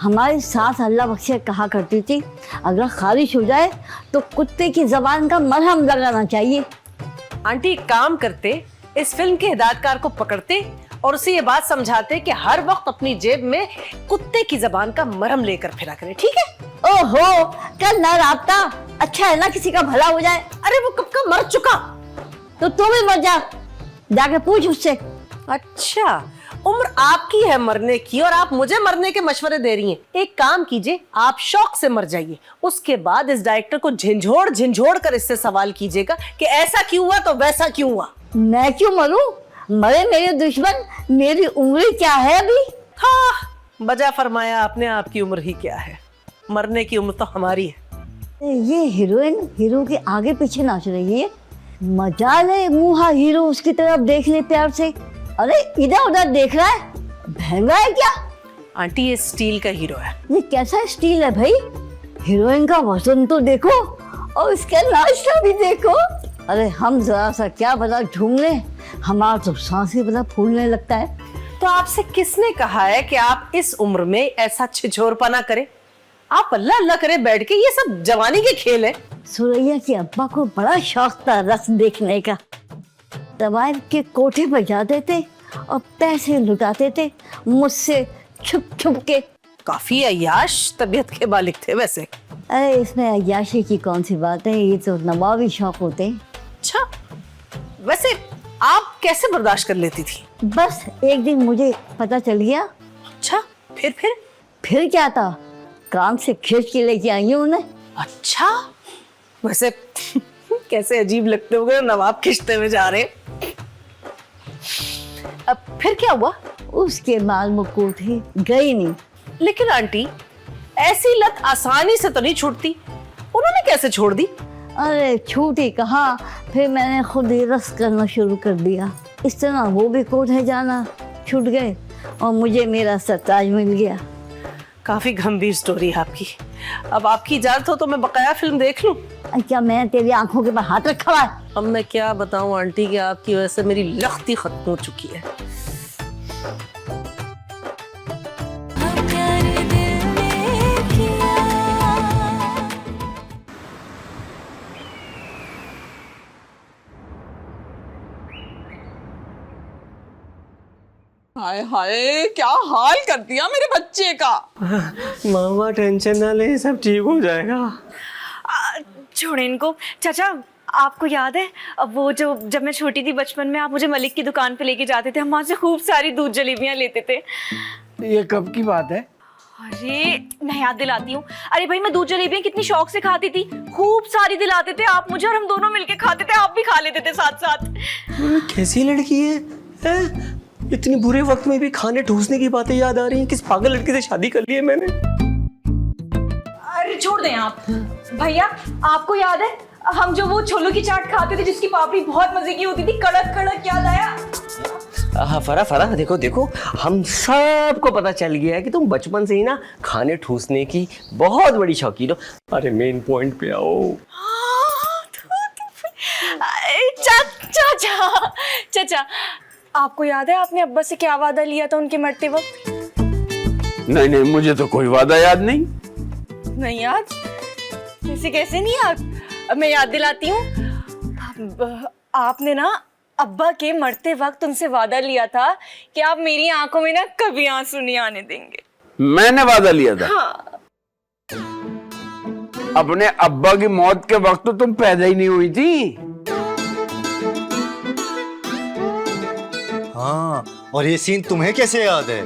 हमारी सास अल्लाह बख्शे कहा करती थी, अगर खारिश हो जाए तो कुत्ते की जबान का मरहम लगाना चाहिए। आंटी काम करते, इस फिल्म के हिदायतकार को पकड़ते और उसे ये बात समझाते कि हर वक्त अपनी जेब में कुत्ते की जबान का मरहम लेकर फिरा करे, ठीक है? ओहो कल ना राबता, अच्छा है ना किसी का भला हो जाए। अरे वो कब का मर चुका। तो तू भी मर जा, जाके पूछ उससे। अच्छा उम्र आपकी है मरने की और आप मुझे मरने के मशवरे दे रही हैं। एक काम कीजिए, आप शौक से मर जाइए, उसके बाद इस डायरेक्टर को झिंझोड़ झिंझोड़ कर इससे सवाल कीजिएगा कि ऐसा क्यों हुआ तो वैसा क्यों हुआ। मैं क्यों मरूं? मरे मेरे दुश्मन, मेरी उम्र क्या है अभी? हाँ बजा फरमाया आपने, आपकी उम्र ही क्या है, मरने की उम्र तो हमारी है। ये हीरोइन हीरो के आगे पीछे नाच रही है, मजाल है मुहा हीरो उसकी तरफ देख ले प्यार से। अरे इधर उधर देख रहा है, महंगा है क्या? आंटी ये स्टील का हीरो है। ये कैसा स्टील है भाई? हीरोइन का वजन तो देखो और उसका नाश्ता भी देखो। अरे हम जरा सा क्या बता झूमने, हमारा तो सांसें बता फूलने लगता है। तो आपसे किसने कहा है कि आप इस उम्र में ऐसा छिछोरपना करें? आप अल्लाह अल्लाह करे बैठ के, ये सब जवानी के खेल है। सुरैया के अब्बा को बड़ा शौक था रस देखने का, दवाई के कोठे पर जाते थे और पैसे लुटाते थे मुझसे छुप छुप के। काफी अय्याश तबीयत के मालिक थे वैसे। अरे इसमें अय्याशी की कौन सी बात है, ये तो नवाबी शौक होते हैं। अच्छा वैसे आप कैसे बर्दाश्त कर लेती थी? बस एक दिन मुझे पता चल गया। अच्छा फिर क्या था, काम से खींच के लेके आई हूँ उन्हें। अच्छा वैसे कैसे अजीब लगते हो गए, नवाब खिंचते हुए जा रहे। अब फिर क्या हुआ? उसके बाल मुकुट ही गई नहीं। लेकिन आंटी, ऐसी लत आसानी से तो नहीं छूटती, उन्होंने कैसे छोड़ दी? अरे छूटी कहाँ, फिर मैंने खुद ही रस करना शुरू कर दिया। इस तरह वो भी कोठे जाना छूट गए और मुझे मेरा सरताज मिल गया। काफी गंभीर स्टोरी है आपकी। अब आपकी इजाजत हो तो मैं बकाया फिल्म देख लूं? क्या मैं तेरी आंखों के ऊपर हाथ रखा हुआ है? अब मैं क्या बताऊं आंटी कि आपकी वजह से मेरी लख्ती खत्म हो चुकी है। हाय हाय, क्या हाल कर दिया मेरे बच्चे का। मामा टेंशन ना ले, सब ठीक हो जाएगा। छोड़े इनको। चाचा, आपको याद है अब वो जो जब मैं छोटी थी बचपन में आप मुझे मलिक की दुकान पे लेके जाते थे, हम वहाँ से खूब सारी दूध जलेबियाँ लेते थे। ये कब की बात है? अरे मैं याद दिलाती हूँ। अरे भाई, मैं दूध जलेबियाँ कितनी शौक से खाती थी, खूब सारी दिलाते थे आप मुझे और हम दोनों मिलके खाते थे, आप भी खा लेते थे साथ साथ। कैसी लड़की है? इतनी बुरे वक्त में भी खाने ठूसने की बातें याद आ रही हैं। किस पागल लड़की से शादी कर ली है मैंने। अरे छोड़ दें आप भैया, आपको याद है हम जो वो छोलों की चाट खाते थे जिसकी पापड़ी बहुत मजे की होती थी, कड़क कड़क, याद आया? हाँ फरा फरा, देखो देखो, हम सबको पता चल गया है कि तुम बचपन से ही ना खाने ठूसने की बहुत बड़ी शौकीन हो। अरे मेन पॉइंट पे आओ। चाचा, चाचा, आपको याद है आपने अब्बा से क्या वादा लिया था उनके मरते वक्त? नहीं नहीं, मुझे तो कोई वादा याद नहीं। नहीं याद? ऐसे कैसे नहीं याद? अब मैं याद दिलाती हूँ। आपने ना अब्बा के मरते वक्त उनसे वादा लिया था कि आप मेरी आंखों में ना कभी आंसू नहीं आने देंगे। मैंने वादा लिया था? हाँ। अपने अब्बा की मौत के वक्त तो तुम पैदा ही नहीं हुई थी। हाँ, और ये सीन तुम्हें कैसे याद है?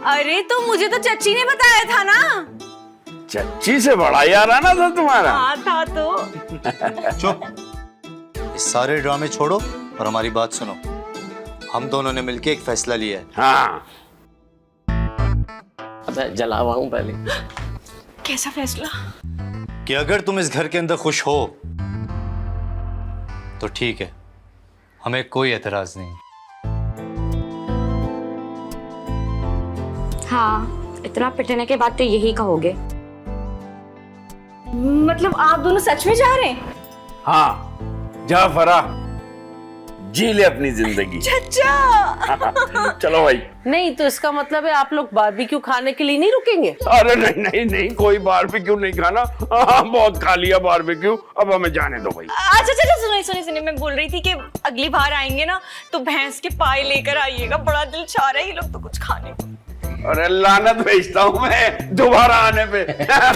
अरे तो मुझे तो चच्ची ने बताया था ना। चच्ची से बड़ा यार आना था तुम्हारा। हाँ था तो। चुप, इस सारे ड्रामे छोड़ो और हमारी बात सुनो। हम दोनों ने मिलके एक फैसला लिया है। हाँ। अबे जलावाऊं पहले। कैसा फैसला? कि अगर तुम इस घर के अंदर खुश हो तो ठीक है, हमें कोई एतराज नहीं। हाँ, इतना पिटने के बाद तो यही कहोगे। मतलब आप दोनों सच में जा रहे हैं? हाँ, जा फरा, जी ले अपनी जिंदगी। चाचा। चलो भाई। नहीं तो इसका मतलब है आप लोग बारबेक्यू खाने के लिए नहीं रुकेंगे? अरे नहीं नहीं नहीं, कोई बारबेक्यू नहीं खाना। बहुत खा लिया बारबेक्यू, अब हमें जाने दो भाई। अच्छा अच्छा, सुनिए सुनिए सुनिए, मैं बोल रही थी कि अगली बार आएंगे ना तो भैंस के पाए लेकर आइएगा, बड़ा दिल चाह रहा है ये लोग तो कुछ खाने को। अरे लानत भेजता हूँ मैं दोबारा आने पे।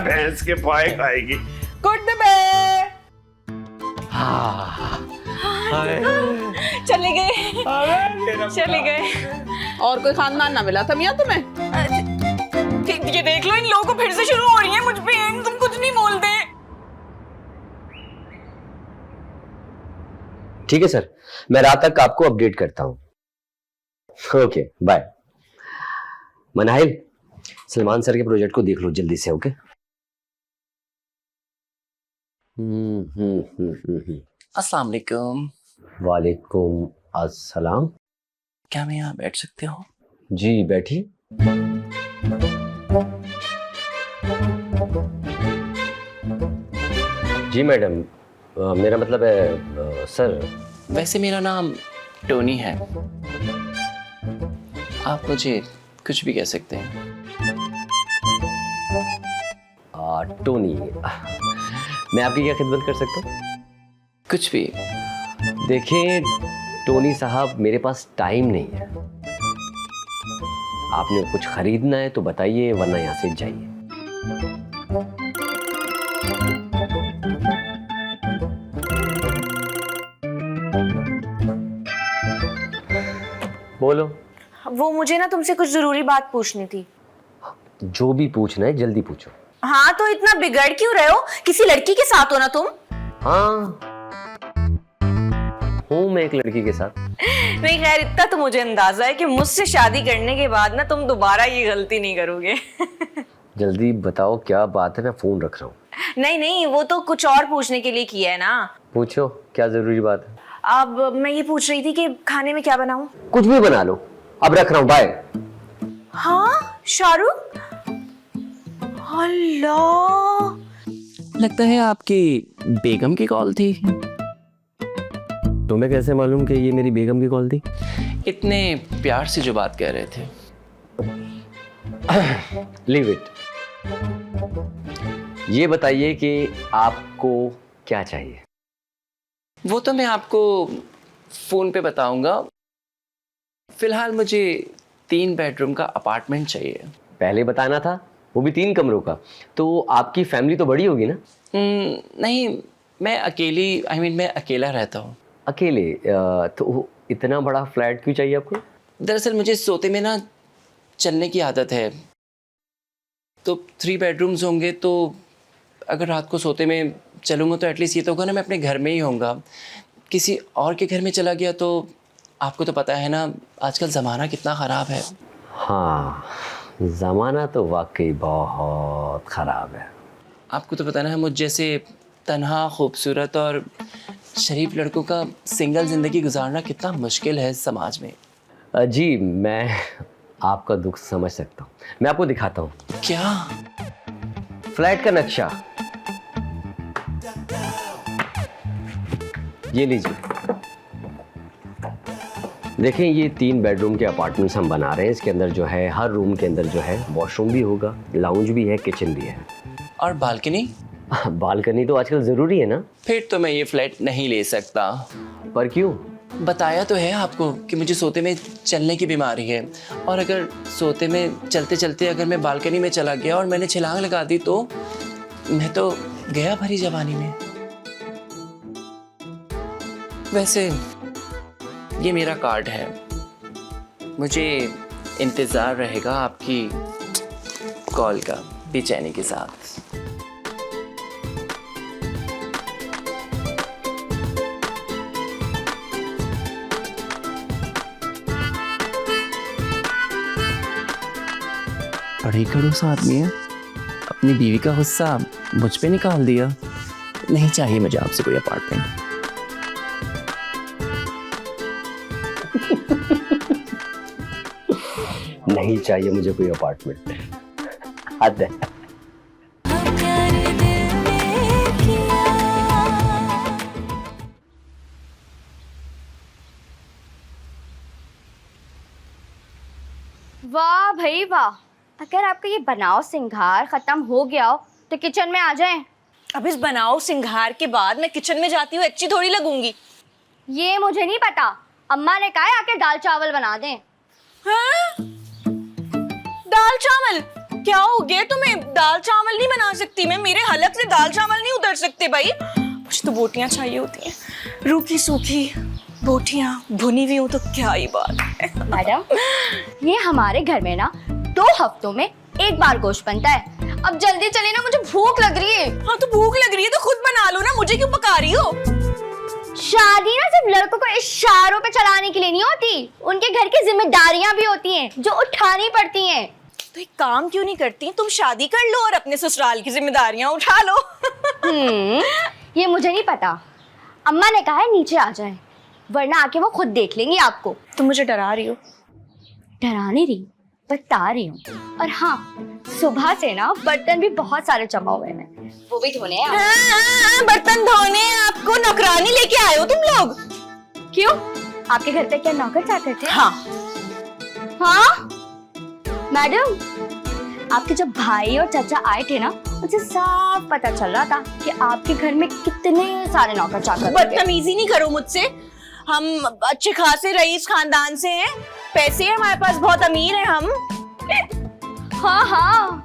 भैंस के पाए खाएगी। गुड बे। चले गए, चले गए। और कोई खानदान ना मिला था मियां तुम्हें? ये देख लो, इन लोगों को फिर से शुरू हो रही है मुझ पे। तुम कुछ नहीं बोलते। ठीक है सर, मैं रात तक आपको अपडेट करता हूँ। Okay bye. Manahil, Salman sir के प्रोजेक्ट को देख लो जल्दी से। ओके। अस्सलाम वालेकुम। वालेकुम अस्सलाम। क्या मैं यहाँ बैठ सकते हो? जी बैठिए। जी मैडम, मेरा मतलब है सर। वैसे मेरा नाम टोनी है, आप मुझे कुछ भी कह सकते हैं। टोनी, मैं आपकी क्या खिदमत कर सकता हूँ? कुछ भी। देखिए टोनी साहब, मेरे पास टाइम नहीं है। आपने कुछ खरीदना है तो बताइए, वरना यहाँ से जाइए। बोलो। वो मुझे ना तुमसे कुछ जरूरी बात पूछनी थी। जो भी पूछना है जल्दी पूछो। हाँ तो इतना बिगड़ क्यों रहे हो? किसी लड़की के साथ हो ना तुम? हाँ हूँ मैं एक लड़की के साथ। नहीं खैर, इतना तो मुझे अंदाजा है कि मुझसे शादी करने के बाद ना तुम दोबारा ये गलती नहीं करोगे। जल्दी बताओ क्या बात है, मैं फोन रख रहा हूँ। नहीं नहीं, वो तो कुछ और पूछने के लिए किया है ना। पूछो, क्या जरूरी बात है? अब मैं ये पूछ रही थी कि खाने में क्या बनाऊं? कुछ भी बना लो, अब रख रहा हूँ, बाय। हाँ शाहरुख, अल्लाह, लगता है आपकी बेगम की कॉल थी। तुम्हें कैसे मालूम कि ये मेरी बेगम की कॉल थी? इतने प्यार से जो बात कह रहे थे। Leave it. ये बताइए कि आपको क्या चाहिए? वो तो मैं आपको फोन पे बताऊंगा। फिलहाल मुझे 3 बेडरूम का अपार्टमेंट चाहिए। पहले बताना था, वो भी 3 कमरों का। तो आपकी फैमिली तो बड़ी होगी ना? नहीं, मैं अकेली, मैं अकेला रहता हूँ। अकेले? तो इतना बड़ा फ्लैट क्यों चाहिए आपको? दरअसल मुझे सोते में ना चलने की आदत है, तो 3 बेडरूम्स होंगे, तो अगर रात को सोते में चलूँगा तो एटलीस्ट ये तो होगा ना मैं अपने घर में ही होऊंगा। किसी और के घर में चला गया तो आपको तो पता है ना आजकल ज़माना कितना ख़राब है। हाँ, ज़माना तो वाकई बहुत ख़राब है। आपको तो पता ना है मुझ जैसे तन्हा, खूबसूरत और शरीफ लड़कों का सिंगल ज़िंदगी गुजारना कितना मुश्किल है समाज में। जी, मैं आपका दुख समझ सकता हूँ। मैं आपको दिखाता हूँ। क्या? फ्लैट का नक्शा ये लीजिए। देखें, ये 3 बेडरूम के अपार्टमेंट्स हम बना रहे हैं। इसके अंदर जो है, हर रूम के अंदर जो है वॉशरूम भी होगा, लाउंज भी है, किचन भी है। और बालकनी? बालकनी तो आजकल ज़रूरी है ना। फिर तो मैं ये फ्लैट नहीं ले सकता। पर क्यों? बताया तो है आपको कि मुझे सोते में चलने की बीमारी है, और अगर सोते में चलते चलते अगर मैं बालकनी में चला गया और मैंने छलांग लगा दी तो मैं तो गया भरी जवानी में। वैसे ये मेरा कार्ड है, मुझे इंतज़ार रहेगा आपकी कॉल का बेचैनी के साथ। बड़ी खड़ूस आदमी है, अपनी बीवी का गुस्सा मुझ पे निकाल दिया। नहीं चाहिए मुझे आपसे कोई अपार्टमेंट। नहीं चाहिए मुझे कोई अपार्टमेंट। हद है। वाह भाई वाह, अगर आपका ये बनाओ सिंगार खत्म हो गया हो तो किचन में आ जाएं। अब इस बनाओ सिंगार के बाद मैं किचन में जाती हूँ अच्छी थोड़ी लगूंगी। ये मुझे नहीं पता, अम्मा ने कहा है आके दाल चावल बना दें। हाँ? दाल चावल? क्या हो गया तुम्हें? दाल चावल नहीं बना सकती मैं, मेरे हलक से दाल चावल नहीं उतर सकते भाई। मुझे तो बोटियां चाहिए होती हैं, रूखी सूखी बोटियां, भुनी हुई हो तो क्या ही बात है। मैडम, ये हमारे घर में ना 2 हफ्तों में 1 बार गोश्त बनता है। अब जल्दी चलिए ना, मुझे भूख लग रही है। हाँ तो भूख लग रही है तो खुद बना लो ना, मुझे क्यों पका रही हो? शादी ना सिर्फ लड़कों को इशारों पे चलाने के लिए नहीं होती, उनके घर की जिम्मेदारियां भी होती हैं जो उठानी पड़ती हैं। तो एक काम क्यों नहीं करती, तुम शादी कर लो और अपने ससुराल की जिम्मेदारियां उठा लो। ये मुझे नहीं पता, अम्मा ने कहा है नीचे आ जाए, वरना आके वो खुद देख लेंगी आपको। तुम मुझे डरा रही हो? डरा नहीं रही, बता रही हूँ। और हाँ, सुबह से ना बर्तन भी बहुत सारे जमा हुए हैं, वो भी धोने हैं। हाँ, बर्तन धोने आपको नौकरानी लेके आए हो तुम लोग? क्यों, आपके घर पे क्या नौकर चाकर थे? हाँ। हाँ मैडम, आपके जब भाई और चाचा आए थे ना, मुझे साफ पता चल रहा था कि आपके घर में कितने सारे नौकर चाकर। बदतमीजी नहीं करो मुझसे, हम अच्छे खासे रईस खानदान से हैं, पैसे हैं हमारे पास, बहुत अमीर हैं हम। हाँ हाँ,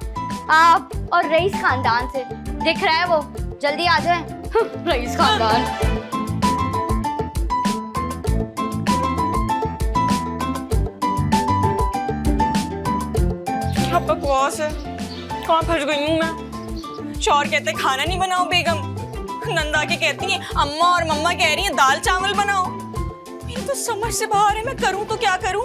आप और रईस खानदान से दिख रहा है वो, जल्दी आ जाए। रईस खानदान। क्या बकवास है, कहाँ फंस गई हूँ मैं? शौहर कहते खाना नहीं बनाओ बेगम, नंदा के कहती हैं अम्मा और मम्मा कह रही हैं दाल चावल बनाओ। तो समझ से बाहर है, मैं करूं तो क्या करूं?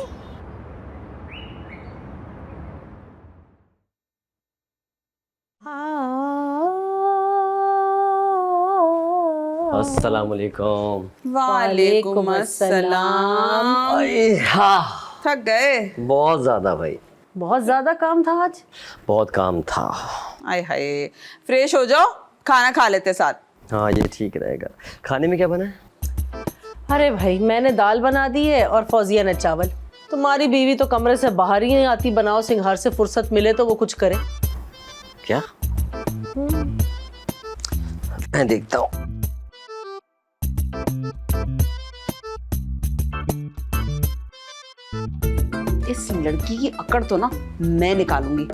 अस्सलाम वालेकुम। वालेकुम अस्सलाम। हाँ, थक गए? बहुत ज़्यादा भाई, बहुत ज्यादा काम था आज। बहुत काम था। आय हाय, फ्रेश हो जाओ, खाना खा लेते साथ। हाँ ये ठीक रहेगा। खाने में क्या बना है? अरे भाई, मैंने दाल बना दी है और फौजिया ने चावल। तुम्हारी बीवी तो कमरे से बाहर ही नहीं आती, बनाओ सिंघार से फुर्सत मिले तो वो कुछ करे। क्या? मैं देखता हूँ। इस लड़की की अकड़ तो ना मैं निकालूंगी।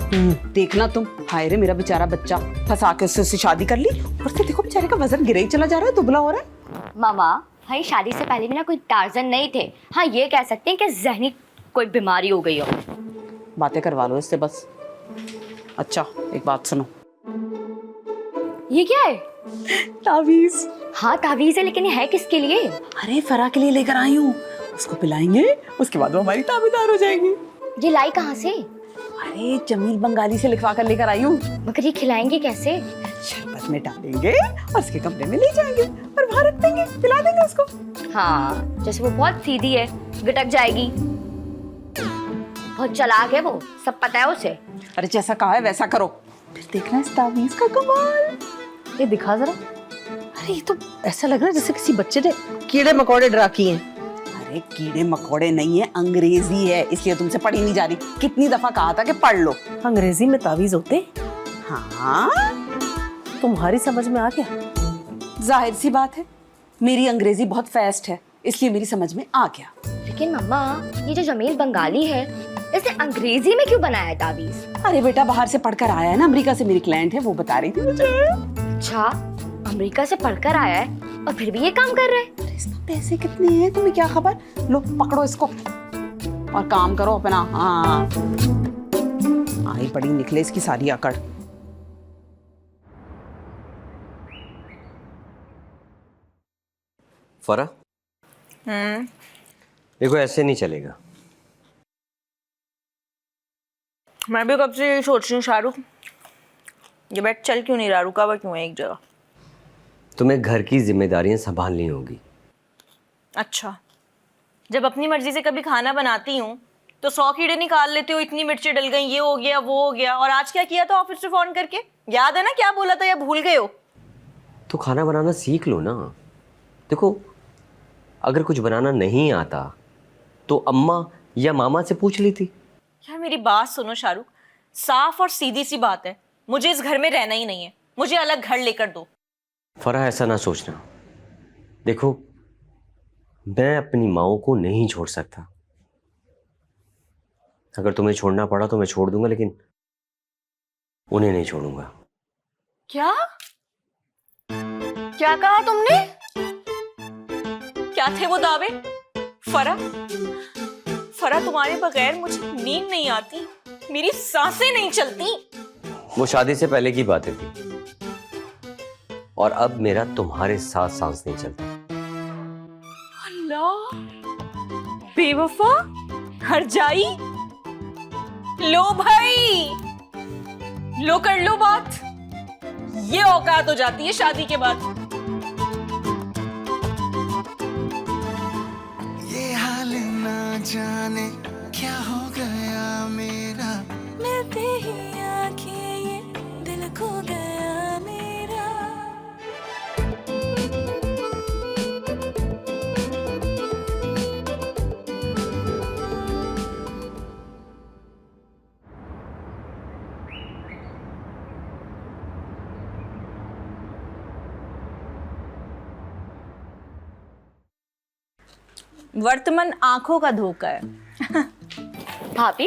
देखना तुम। हाय रे, मेरा बेचारा बच्चा, फंसा के उससे शादी कर ली। और से देखो बेचारे का वजन गिरे ही चला जा रहा है, दुबला हो रहा है। मामा, भाई शादी से पहले भी ना कोई टार्जन नहीं थे। हाँ, ये कह सकते हैं कि जहनी कोई बीमारी हो गई हो। बातें करवा लो इससे बस। अच्छा, एक बात सुनो। ये क्या है? तावीज। हाँ तावीज है, लेकिन ये है किसके लिए? अरे फरा के लिए लेकर आई हूँ। उसको पिलाएंगे, उसके बाद वो हमारी ताबेदार हो जाएगी। ये लाई कहाँ से? अरे जमील बंगाली से लिखवा कर लेकर आई हूँ। मगर ये खिलाएंगे कैसे? शरबत में डालेंगे और उसके कमरे में ले जाएंगे और वहाँ रख देंगे, पिला देंगे उसको। हाँ, जैसे वो बहुत सीधी है, गटक जाएगी। बहुत चालाक है वो, सब पता है उसे। अरे जैसा कहा है वैसा करो, फिर देखना इस तावीज का कमाल। ये दिखा जरा। अरे ये तो ऐसा लग रहा है जैसे किसी बच्चे ने कीड़े मकोड़े ड्रा किए हैं। अरे कीड़े मकोड़े नहीं है, अंग्रेजी है, इसलिए तुमसे पढ़ी नहीं जा रही। कितनी दफा कहा था कि पढ़ लो। अंग्रेजी में तावीज होते? हाँ, तुम्हारी समझ में आ गया? जाहिर सी बात है, मेरी अंग्रेजी बहुत फास्ट है, इसलिए मेरी समझ में आ गया। लेकिन मम्मा, ये जो जमील बंगाली है, इसने अंग्रेजी में क्यों बनाया है तावीज? अरे बेटा, बाहर से पढ़कर आया है ना, अमेरिका से मेरी क्लाइंट है, वो बता रही थी मुझे। अच्छा, अमेरिका से पढ़कर आया है और फिर भी ये काम कर रहे हैं। इसमें पैसे कितने हैं तुम्हें क्या खबर? लो पकड़ो इसको और काम करो अपना। हाँ, आई पड़ी निकले इसकी सारी अकड़। फरा, देखो ऐसे नहीं चलेगा। मैं भी कब से यही सोच रही हूँ शाहरुख, ये बैठ चल क्यों नहीं रहा, रुका हुआ क्यों है एक जगह? तुम्हें घर की जिम्मेदारियां संभालनी होगी। अच्छा, जब अपनी मर्जी से कभी खाना बनाती हूँ तो 100 कीड़े निकाल लेते हो, इतनी मिर्ची डल गई, ये हो गया वो हो गया। और आज क्या किया था ऑफिस से फोन करके? याद है ना क्या बोला था या भूल गए हो? तो खाना बनाना सीख लो ना। देखो, अगर कुछ बनाना नहीं आता तो अम्मा या मामा से पूछ लेती। यार मेरी बात सुनो शाहरुख, साफ और सीधी सी बात है, मुझे इस घर में रहना ही नहीं है, मुझे अलग घर लेकर दो। फरा, ऐसा ना सोचना। देखो, मैं अपनी माओ को नहीं छोड़ सकता। अगर तुम्हें छोड़ना पड़ा तो मैं छोड़ दूंगा, लेकिन उन्हें नहीं छोड़ूंगा। क्या क्या कहा तुमने? क्या थे वो दावे? फरा, फरा तुम्हारे बगैर मुझे नींद नहीं आती, मेरी सांसें नहीं चलती। वो शादी से पहले की बातें थी, और अब मेरा तुम्हारे साथ सांस नहीं चलता। अल्लाह, बेवफा, हर जाई। लो भाई, लो कर लो बात। ये औकात हो जाती है शादी के बाद। ये हाल ना जाने क्या हो गया मेरा, मिलते ही आंखें ये दिल खो गया मेरा। वर्तमान आंखों का धोखा है। भाभी,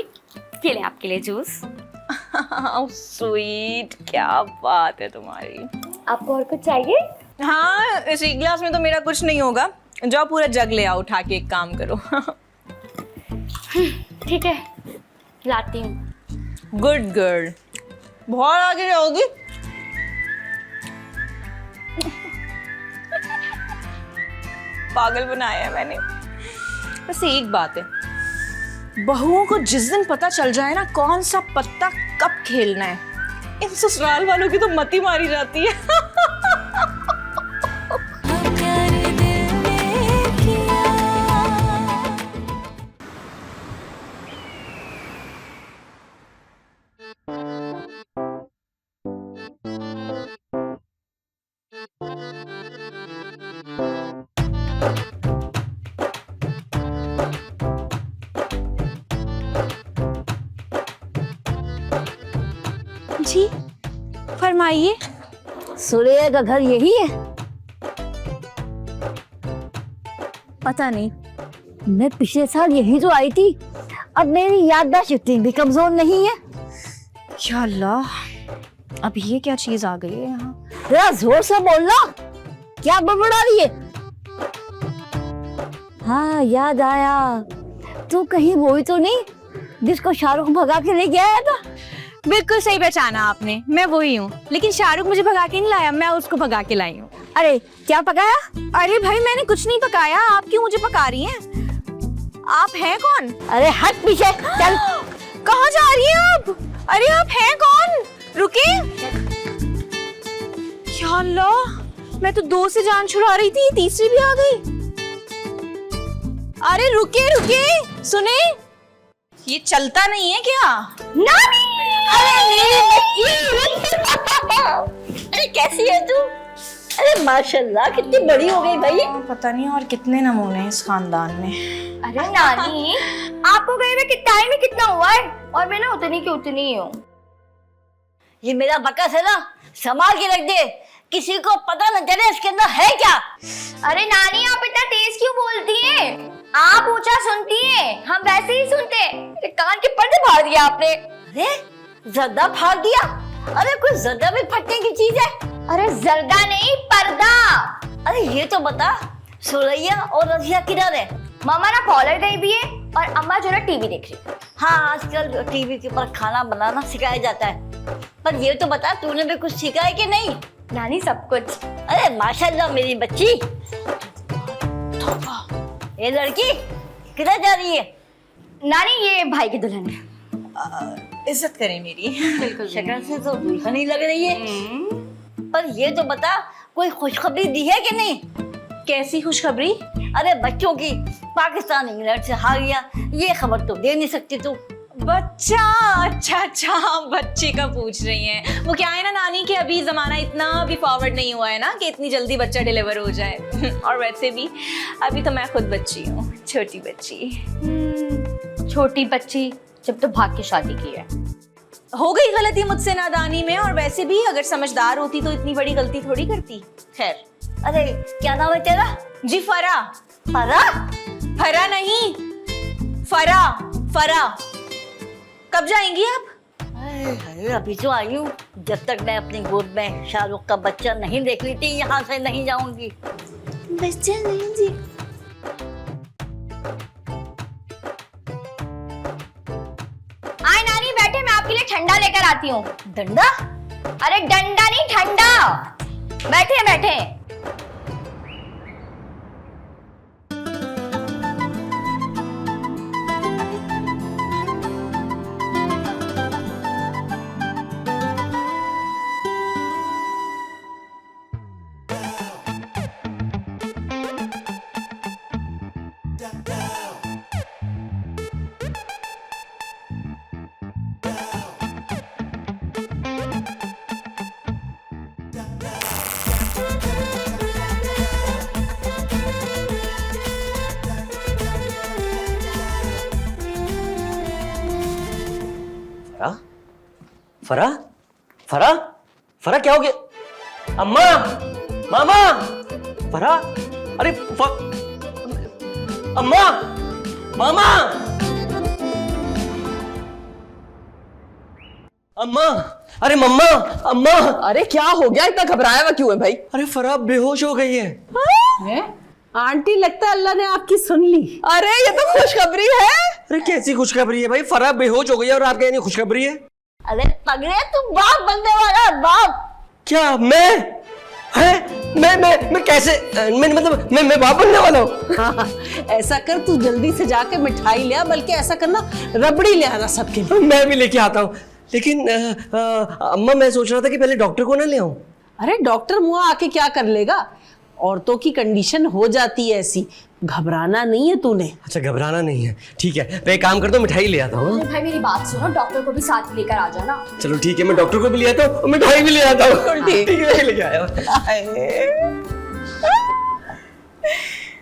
ये ले आपके लिए जूस। स्वीट, क्या बात है तुम्हारी। आपको और कुछ चाहिए? हाँ, इस एक गिलास में तो मेरा कुछ नहीं होगा, जाओ पूरा जग ले आओ उठा के, एक काम करो। ठीक है, लाती हूँ। गुड गर्ल, बहुत आगे जाओगी। पागल बनाया है मैंने। बस एक बात है, बहुओं को जिस दिन पता चल जाए ना कौन सा पत्ता कब खेलना है, इन ससुराल वालों की तो मती मारी जाती है। जी फरमाइए। सुरैया का घर यही है? पता नहीं, मैं पिछले साल यही तो आई थी। अब मेरी याददाश्त इतनी भी कमजोर नहीं है। या अल्लाह, अब ये क्या चीज आ गई है यहाँ? जरा जोर से बोलना, क्या बड़बड़ा रही है? हाँ याद आया, तू कहीं वही तो नहीं जिसको शाहरुख भगा के लेके आया था? बिल्कुल सही पहचाना आपने, मैं वही हूँ। लेकिन शाहरुख मुझे भगा के नहीं लाया, मैं उसको भगा के लाई हूँ। अरे क्या पकाया? अरे भाई मैंने कुछ नहीं पकाया, आप क्यों मुझे पका रही हैं? आप हैं कौन? अरे हट पीछे चल। कहाँ जा रही हैं आप? अरे आप हैं कौन? रुके। या अल्लाह, मैं तो 2 से जान छुड़ा रही थी, तीसरी भी आ गई। अरे रुके रुके, सुने, ये चलता नहीं है क्या? नानी! अरे कैसी है तू? अरे माशाल्लाह कितनी बड़ी हो गई भाई। पता नहीं और कितने नमूने हैं इस खानदान में। अरे नानी, आपको गए हुए कितना टाइम में कितना हुआ है, और मैं ना उतनी की उतनी ही हूँ। ये मेरा बकस है ना, संभाल के रख दे, किसी को पता न चले इसके अंदर है क्या। अरे नानी, आप इतना तेज क्यों बोलती हैं? आप ऊंचा सुनती हैं, हम वैसे ही सुनते हैं। कान के पर्दे फाड़ दिया आपने। अरे जर्दा फाड़ दिया? अरे कोई जर्दा भी फटने की चीज है? अरे जर्दा नहीं, पर्दा। अरे ये तो बता, सुरैया और रजिया किधर है? मामा ना कॉलर गई भी है और अम्मा जो है टीवी देख रही है। हाँ, आजकल टीवी के ऊपर खाना बनाना सिखाया जाता है। पर ये तो बता, तूने भी कुछ सीखा है कि नहीं? नानी सब कुछ। अरे माशाल्लाह मेरी बच्ची। ये लड़की किधर जा रही है? नानी ये भाई की दुल्हन है। इज्जत करें मेरी। शक्ल से तो दुल्हन ही लग रही है। पर ये तो बता, कोई खुशखबरी दी है कि नहीं? कैसी खुशखबरी? अरे बच्चों की, पाकिस्तान इंग्लैंड से हार गया, ये खबर तो दे नहीं सकती तू। बच्चा? अच्छा अच्छा, बच्चे का पूछ रही हैं। वो क्या है ना नानी, कि अभी जमाना इतना भी फॉरवर्ड नहीं हुआ है ना कि इतनी जल्दी बच्चा डिलीवर हो जाए। और वैसे भी अभी तो मैं खुद बच्ची हूँ, छोटी बच्ची। छोटी बच्ची जब तो भाग के शादी की है। हो गई गलती मुझसे नादानी में, और वैसे भी अगर समझदार होती तो इतनी बड़ी गलती थोड़ी करती। खैर। अरे क्या नाम है तेरा? जी फरा। फरा? फरा नहीं, फरा फरा। कब जाएंगी आप? अरे अभी तो आई हूँ। जब तक मैं अपनी गोद में शाहरुख का बच्चा नहीं देख लेती, यहाँ से नहीं जाऊंगी। बच्चा नहीं जी। आए नानी, बैठे, मैं आपके लिए ठंडा लेकर आती हूँ। डंडा? अरे डंडा नहीं, ठंडा। बैठे बैठे। फरा फरा फरा क्या हो गया? अम्मा, मामा, फरा, अरे अम्मा, मामा, अम्मा, अरे मम्मा, अम्मा। अरे क्या हो गया, इतना घबराया हुआ क्यों है भाई? अरे फरा बेहोश हो गई है। आंटी लगता है अल्लाह ने आपकी सुन ली। अरे ये तो खुशखबरी है। अरे कैसी खुशखबरी है भाई? फरा बेहोश हो गई है और आप कह रही खुशखबरी है? अरे पगड़े, तू बाप बनने वाला है, बाप। क्या मैं? है? मैं कैसे मतलब मैं बाप बनने वाला हूँ। हाँ, ऐसा कर, तू जल्दी से जाके मिठाई ले आ, बल्कि ऐसा करना रबड़ी ले आना सबके लिए। मैं भी लेके आता हूँ, लेकिन अम्मा मैं सोच रहा था कि पहले डॉक्टर को ना ले आऊं। अरे डॉक्टर मुआ आके क्या कर लेगा, औरतों की कंडीशन हो जाती है ऐसी, घबराना नहीं है तूने। अच्छा घबराना नहीं है, ठीक है। मैं एक काम करता हूँ, मिठाई ले आता हूँ। भाई मेरी बात सुनो, डॉक्टर को भी साथ लेकर आ जाना। चलो ठीक है, मैं डॉक्टर को भी ले आता हूँ और मिठाई भी ले आता हूँ। ठीक है, लेके आया।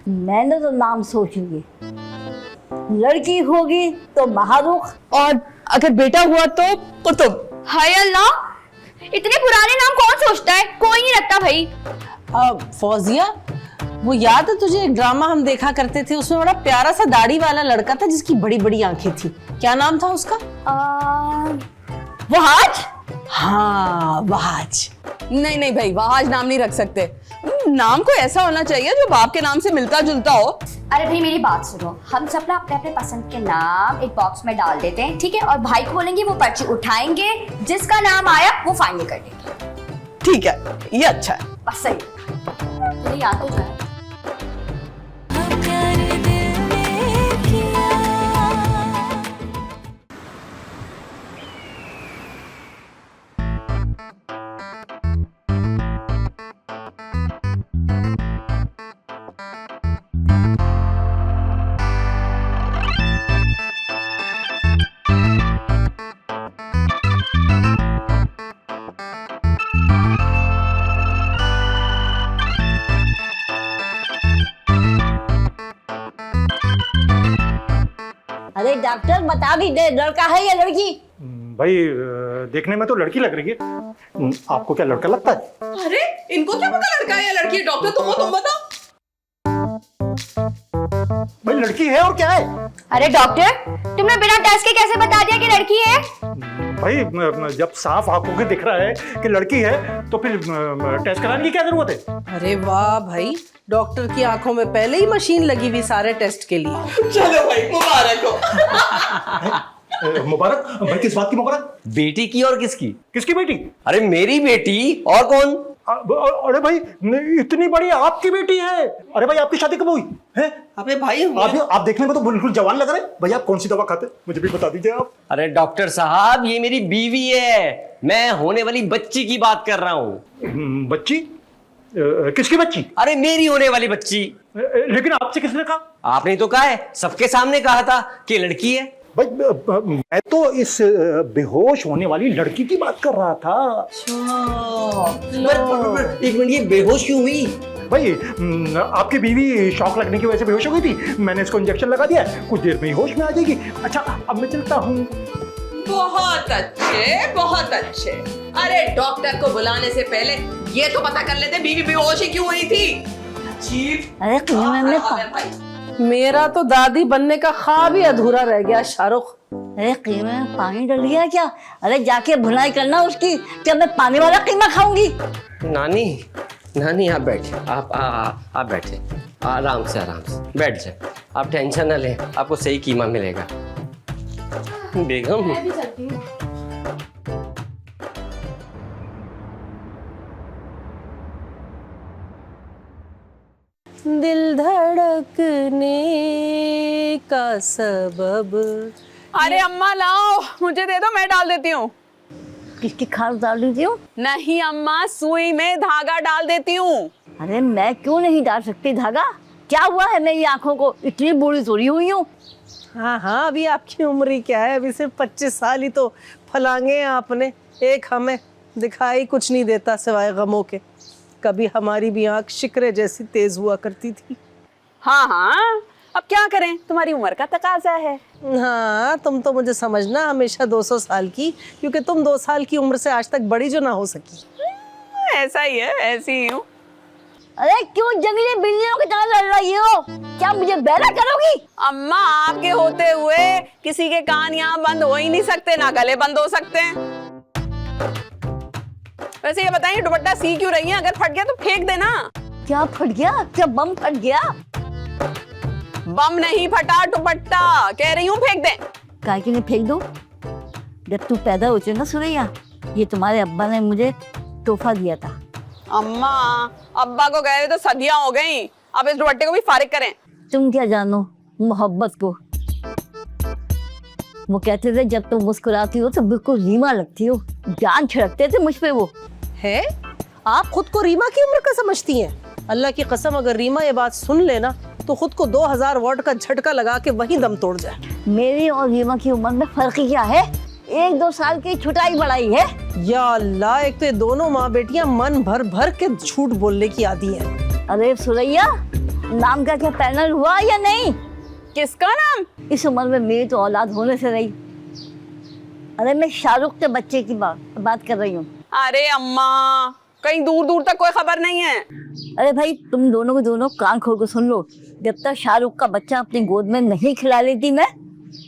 मैंने तो नाम सोच लिए, लड़की होगी तो महारुख, और अगर बेटा हुआ तो कुतुब। हाय अल्लाह, इतने पुराने नाम कौन सोचता है, कोई नहीं रखता भाई। फौजिया, वो याद है तुझे एक ड्रामा हम देखा करते थे, उसमें बड़ा प्यारा सा दाढ़ी वाला लड़का था जिसकी बड़ी बड़ी आंखें थी, क्या नाम था उसका? वहाज? हाँ वहाज। नहीं नहीं भाई, वहाज नाम नहीं रख सकते। नाम को ऐसा होना चाहिए जो बाप के नाम से मिलता जुलता हो। अरे भाई मेरी बात सुनो, हम सब ना अपने अपने पसंद के नाम एक बॉक्स में डाल देते हैं, ठीक है? और भाई को बोलेंगे वो पर्ची उठाएंगे, जिसका नाम आया वो फाइनल कर देंगे। ठीक है, ये अच्छा है। बस सही, मुझे याद तो जाए। अरे डॉक्टर बता भी दे, लड़का है या लड़की? भाई देखने में तो लड़की लग रही है, आपको क्या लड़का लगता है? अरे इनको क्या पता लड़का है या लड़की है? डॉक्टर तुम हो, तुम बताओ। भाई लड़की है और क्या है? अरे डॉक्टर, तुमने बिना टेस्ट के कैसे बता दिया कि लड़की है? भाई जब साफ आंखों के दिख रहा है कि लड़की है तो फिर टेस्ट कराने की क्या जरूरत है? अरे वाह भाई, डॉक्टर की आंखों में पहले ही मशीन लगी हुई सारे टेस्ट के लिए। चलो भाई, मुबारक हो। मुबारक भाई, किस बात की मुबारक? बेटी की और किसकी? किसकी बेटी? अरे मेरी बेटी, और कौन? अरे भाई इतनी बड़ी आपकी बेटी है? अरे भाई आपकी शादी कब हुई है? अबे भाई आप देखने में तो बिल्कुल जवान लग रहे हैं। भाई आप कौन सी दवा खाते हैं, मुझे भी बता दीजिए आप। अरे डॉक्टर साहब, ये मेरी बीवी है, मैं होने वाली बच्ची की बात कर रहा हूँ। बच्ची? किसकी बच्ची? अरे मेरी होने वाली बच्ची। लेकिन आपसे किसने कहा? आपने तो कहा है, सबके सामने कहा था कि लड़की है। भाई मैं तो इस बेहोश होने वाली लड़की की बात कर रहा था। एक मिनट, ये बेहोश क्यों हुई? भाई आपकी बीवी शॉक लगने की वजह से बेहोश हो गई थी, मैंने इसको इंजेक्शन लगा दिया, कुछ देर में ही होश में आ जाएगी। अच्छा अब मैं चलता हूँ। बहुत अच्छे, बहुत अच्छे। अरे डॉक्टर को बुलाने से पहले ये तो पता कर लेते बीवी बेहोश ही क्यों हुई थी। अरे मेरा तो दादी बनने का ख्वाब ही अधूरा रह गया शाहरुख। अरे कीमे में पानी डल गया क्या? अरे जाके भुनाई करना उसकी, क्या मैं पानी वाला कीमा खाऊंगी? नानी, नानी आप बैठे, आप बैठे, आराम से बैठ जाए, आप टेंशन न लें, आपको सही कीमा मिलेगा। बेगम मैं भी चलती हूँ। दिल धड़कने का सबब। अरे अम्मा लाओ, मुझे दे दो, मैं डाल देती हूँ। किसकी खाद डाल देती हूँ? नहीं अम्मा, सुई में धागा डाल देती हूँ। अरे मैं क्यों नहीं डाल सकती धागा? क्या हुआ है मेरी आंखों को? इतनी बूढ़ी थोड़ी हुई हूँ। हाँ हाँ, अभी आपकी उम्र ही क्या है, अभी सिर्फ 25 साल ही तो फलांगे हैं आपने। एक हमें दिखाई कुछ नहीं देता सिवाय गमों के। कभी हमारी भी आंख शिकरे जैसी तेज हुआ करती थी। हाँ हाँ, अब क्या करें, तुम्हारी उम्र का तकाजा है। हाँ, तुम तो मुझे समझना हमेशा 200 साल की, क्योंकि तुम 2 साल की उम्र से आज तक बड़ी जो ना हो सकी। ऐसा ही है, ऐसी ही हूँ। अरे क्यों जंगली बिल्लियों की तरह लड़ रही हो? क्या मुझे बैरा करोगी? अम्मा, आपके होते हुए किसी के कान यहाँ बंद हो ही नहीं सकते, ना गले बंद हो सकते हैं। वैसे ये बताइए, दुपट्टा सी क्यों रही है? अगर फट गया तो फेंक देना। क्या फट गया? क्या बम फट गया? बम नहीं फटा, दुपट्टा कह रही हूँ, फेंक दे। काहे के लिए फेंक दो? जब तू पैदा हो चुकी ना सुरैया, ये तुम्हारे अब्बा ने मुझे तोहफा दिया था। अम्मा, अब्बा को गए हुए तो सदियां हो गई, अब इस दुपट्टे को भी फारिग करें। तुम क्या जानो मोहब्बत को। वो कहते थे जब तुम मुस्कुराती हो तो बिल्कुल रीमा लगती हो, जान छिड़कते थे मुझ पे वो। है आप खुद को रीमा की उम्र का समझती हैं? अल्लाह की कसम अगर रीमा ये बात सुन लेना तो खुद को 2000 वॉट का झटका लगा के वहीं दम तोड़ जाए। मेरी और रीमा की उम्र में फर्क ही क्या है? 1-2 साल की छुटाई बढ़ाई है। या अल्लाह, एक तो ये दोनों माँ बेटियां मन भर भर के झूठ बोलने की आदी हैं। अरे सुरैया, नाम का क्या पैनल हुआ या नहीं? किसका नाम? इस उम्र में मेरी तो औलाद होने से रही। अरे मैं शाहरुख के बच्चे की बात कर रही हूँ। अरे अम्मा, कहीं दूर दूर तक कोई खबर नहीं है। अरे भाई तुम दोनों को दोनों कान खोल कर सुन लो, जब तक शाहरुख का बच्चा अपनी गोद में नहीं खिला लेती मैं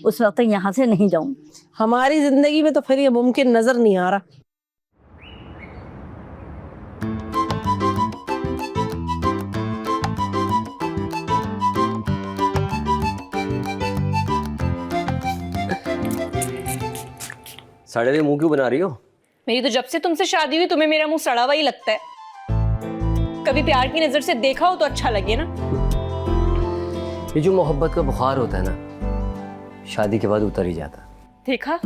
उस वक्त तक यहाँ से नहीं जाऊँ। हमारी जिंदगी में तो फिर ये मुमकिन नजर नहीं आ रहा। सड़े हुए मुंह क्यों बना रही हो? मेरी तो जब से तुमसे शादी हुई तुम्हें मेरा मुंह सड़ा हुआ ही लगता है। कभी प्यार की नजर से देखा हो तो अच्छा लगे ना। ये जो मोहब्बत का बुखार होता है ना, शादी के बाद उतर ही जाता। देखा,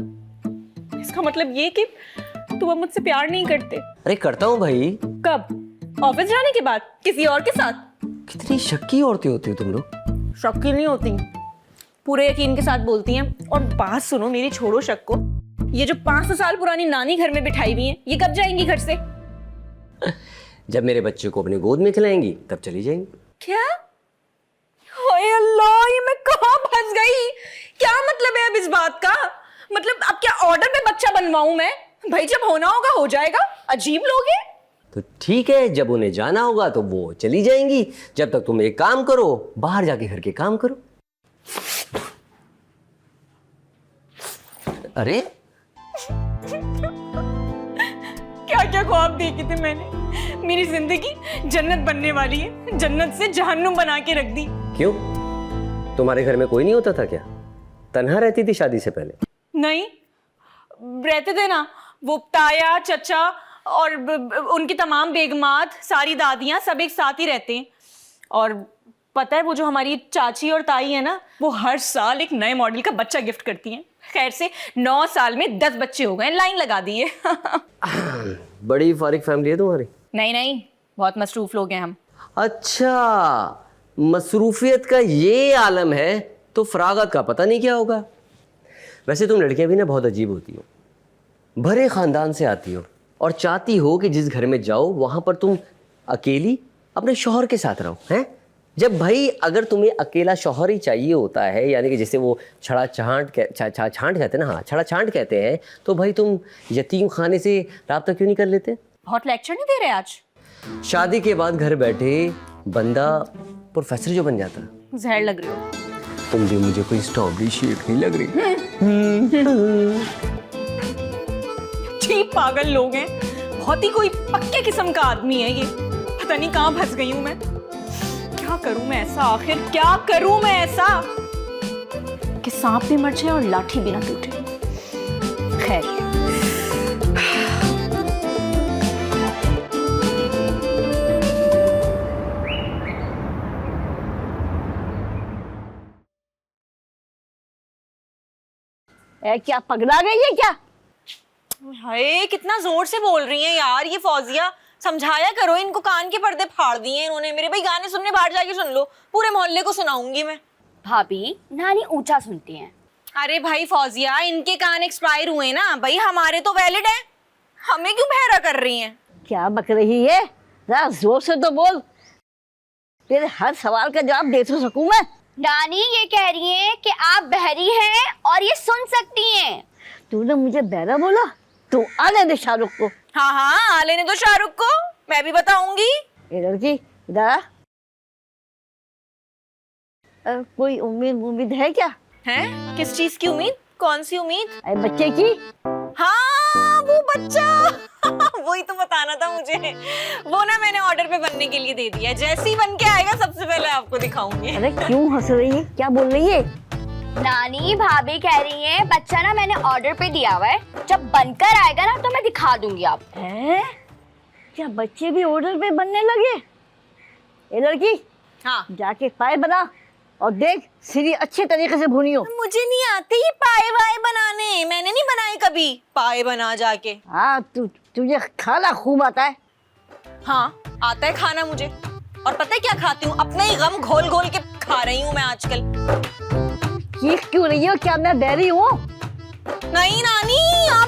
इसका मतलब ये कि तुम अब मुझसे प्यार नहीं करते। अरे करता हूँ भाई। कब? ऑफिस जाने के बाद? किसी और के साथ? कितनी शक्की औरतें होती हो तुम लोग। शक्की नहीं होती, पूरे यकीन के साथ बोलती हैं। और बात सुनो मेरी, छोड़ो शक को। ये जो 500 साल पुरानी नानी घर में बिठाई हुई है, ये कब जाएंगी घर से? जब मेरे बच्चे को अपने गोद में खिलाएंगी तब चली जाएंगी। क्या? ओए अल्लाह, ये मैं कहाँ फंस गई? क्या मतलब है अब इस बात का? मतलब अब क्या ऑर्डर पे बच्चा बनवाऊं मैं? भाई जब होना होगा हो जाएगा। अजीब लोग हैं। तो ठीक है, जब उन्हें जाना होगा तो वो चली जाएंगी। जब तक तुम एक काम करो, बाहर जाके घर के काम करो। अरे क्या क्या ख्वाब देखे थे मैंने। मेरी जिंदगी जन्नत बनने वाली है, जन्नत से जहन्नुम बना के रख दी। क्यों, तुम्हारे घर में कोई नहीं होता था क्या? तन्हा रहती थी शादी से पहले? नहीं, रहते थे ना, वो ताया, चचा और उनकी तमाम बेगमात, सारी दादियां, सब एक साथ ही रहते हैं। और पता है वो जो हमारी चाची और ताई है ना, वो हर साल एक नए मॉडल का बच्चा गिफ्ट करती हैं। खैर से 9 साल में 10 बच्चे हो गए, लाइन लगा दी है। बड़ी फारिग फैमिली है तुम्हारी। नहीं नहीं, बहुत मसरूफ लोग हैं हम। अच्छा, मसरूफियत का ये आलम है तो फरागत का पता नहीं क्या होगा। वैसे तुम लड़कियां भी ना बहुत अजीब होती हो। भरे खानदान से आती हो और चाहती हो कि जिस घर में जाओ वहां पर तुम अकेली अपने शौहर के साथ रहो, हैं? जब भाई अगर तुम्हें अकेला शौहर ही चाहिए होता है, यानी कि जैसे वो छांट कहते हैं ना, हाँ छड़ा छांट कहते हैं, तो भाई तुम यतीम खाने से राब्ता क्यों नहीं कर लेते? बहुत लेक्चर नहीं दे रहे आज। शादी के बाद घर बैठे बंदा प्रोफेसर जो बन जाता। जहर लग रही हो तुम भी, मुझे कोई स्ट्रॉबेरी शेक नहीं लग रही। ठीक पागल लोग हैं, बहुत ही कोई पक्के किस्म का आदमी है ये। पता नहीं कहाँ फंस गई हूँ मैं। क्या करूं मैं ऐसा, आखिर क्या करूं मैं ऐसा कि सांप भी मर जाए और लाठी भी ना टूटे। खैर, क्या पगला गई है क्या? हाय कितना जोर से बोल रही हैं यार ये फौजिया। समझाया करो इनको, कान के पर्दे फाड़ दिए इन्होंने मेरे। भाई गाने सुनने बाहर जाके सुन लो, पूरे मोहल्ले को सुनाऊंगी मैं। भाभी, नानी ऊंचा सुनती हैं। अरे भाई फौजिया, इनके कान एक्सपायर हुए ना भाई, हमारे तो वैलिड है। हमें क्यों बहरा कर रही हैं? क्या बक रही है? जरा जोर से तो बोल, तेरे हर सवाल का जवाब दे तो सकूं मैं। नानी ये कह रही है कि आप बहरी हैं और ये सुन सकती हैं। तूने मुझे बहरा बोला? तू आने दे शाहरुख को। हाँ हाँ, लेने दो शाहरुख को, मैं भी बताऊंगी। ये लड़की इधर, कोई उम्मीद है क्या? हैं? किस चीज की उम्मीद? कौन सी उम्मीद? बच्चे की। हाँ वो बच्चा वही तो बताना था मुझे। वो ना मैंने ऑर्डर पे बनने के लिए दे दिया, जैसे ही बन के आएगा सबसे पहले आपको दिखाऊंगी। अरे क्यों हंस रही है, क्या बोल रही है? नानी भाभी कह रही है बच्चा ना मैंने ऑर्डर पे दिया हुआ है, जब बनकर आएगा ना तो मैं दिखा दूंगी आप। क्या बच्चे भी ऑर्डर पे बनने लगे? ए लड़की, हाँ जाके पाए बना और देख सीरी अच्छे तरीके से भुनी हो। मुझे नहीं आते ये पाए वाए बनाने, मैंने नहीं बनाए कभी पाए बना जाके। हाँ तुझे खाना खूब आता है। हाँ आता है खाना मुझे, और पता है क्या खाती हूँ? अपना ही गम घोल घोल के खा रही हूँ मैं आजकल। चीख क्यों रही हो? क्या मैं बहरी हूँ? नहीं नानी, आप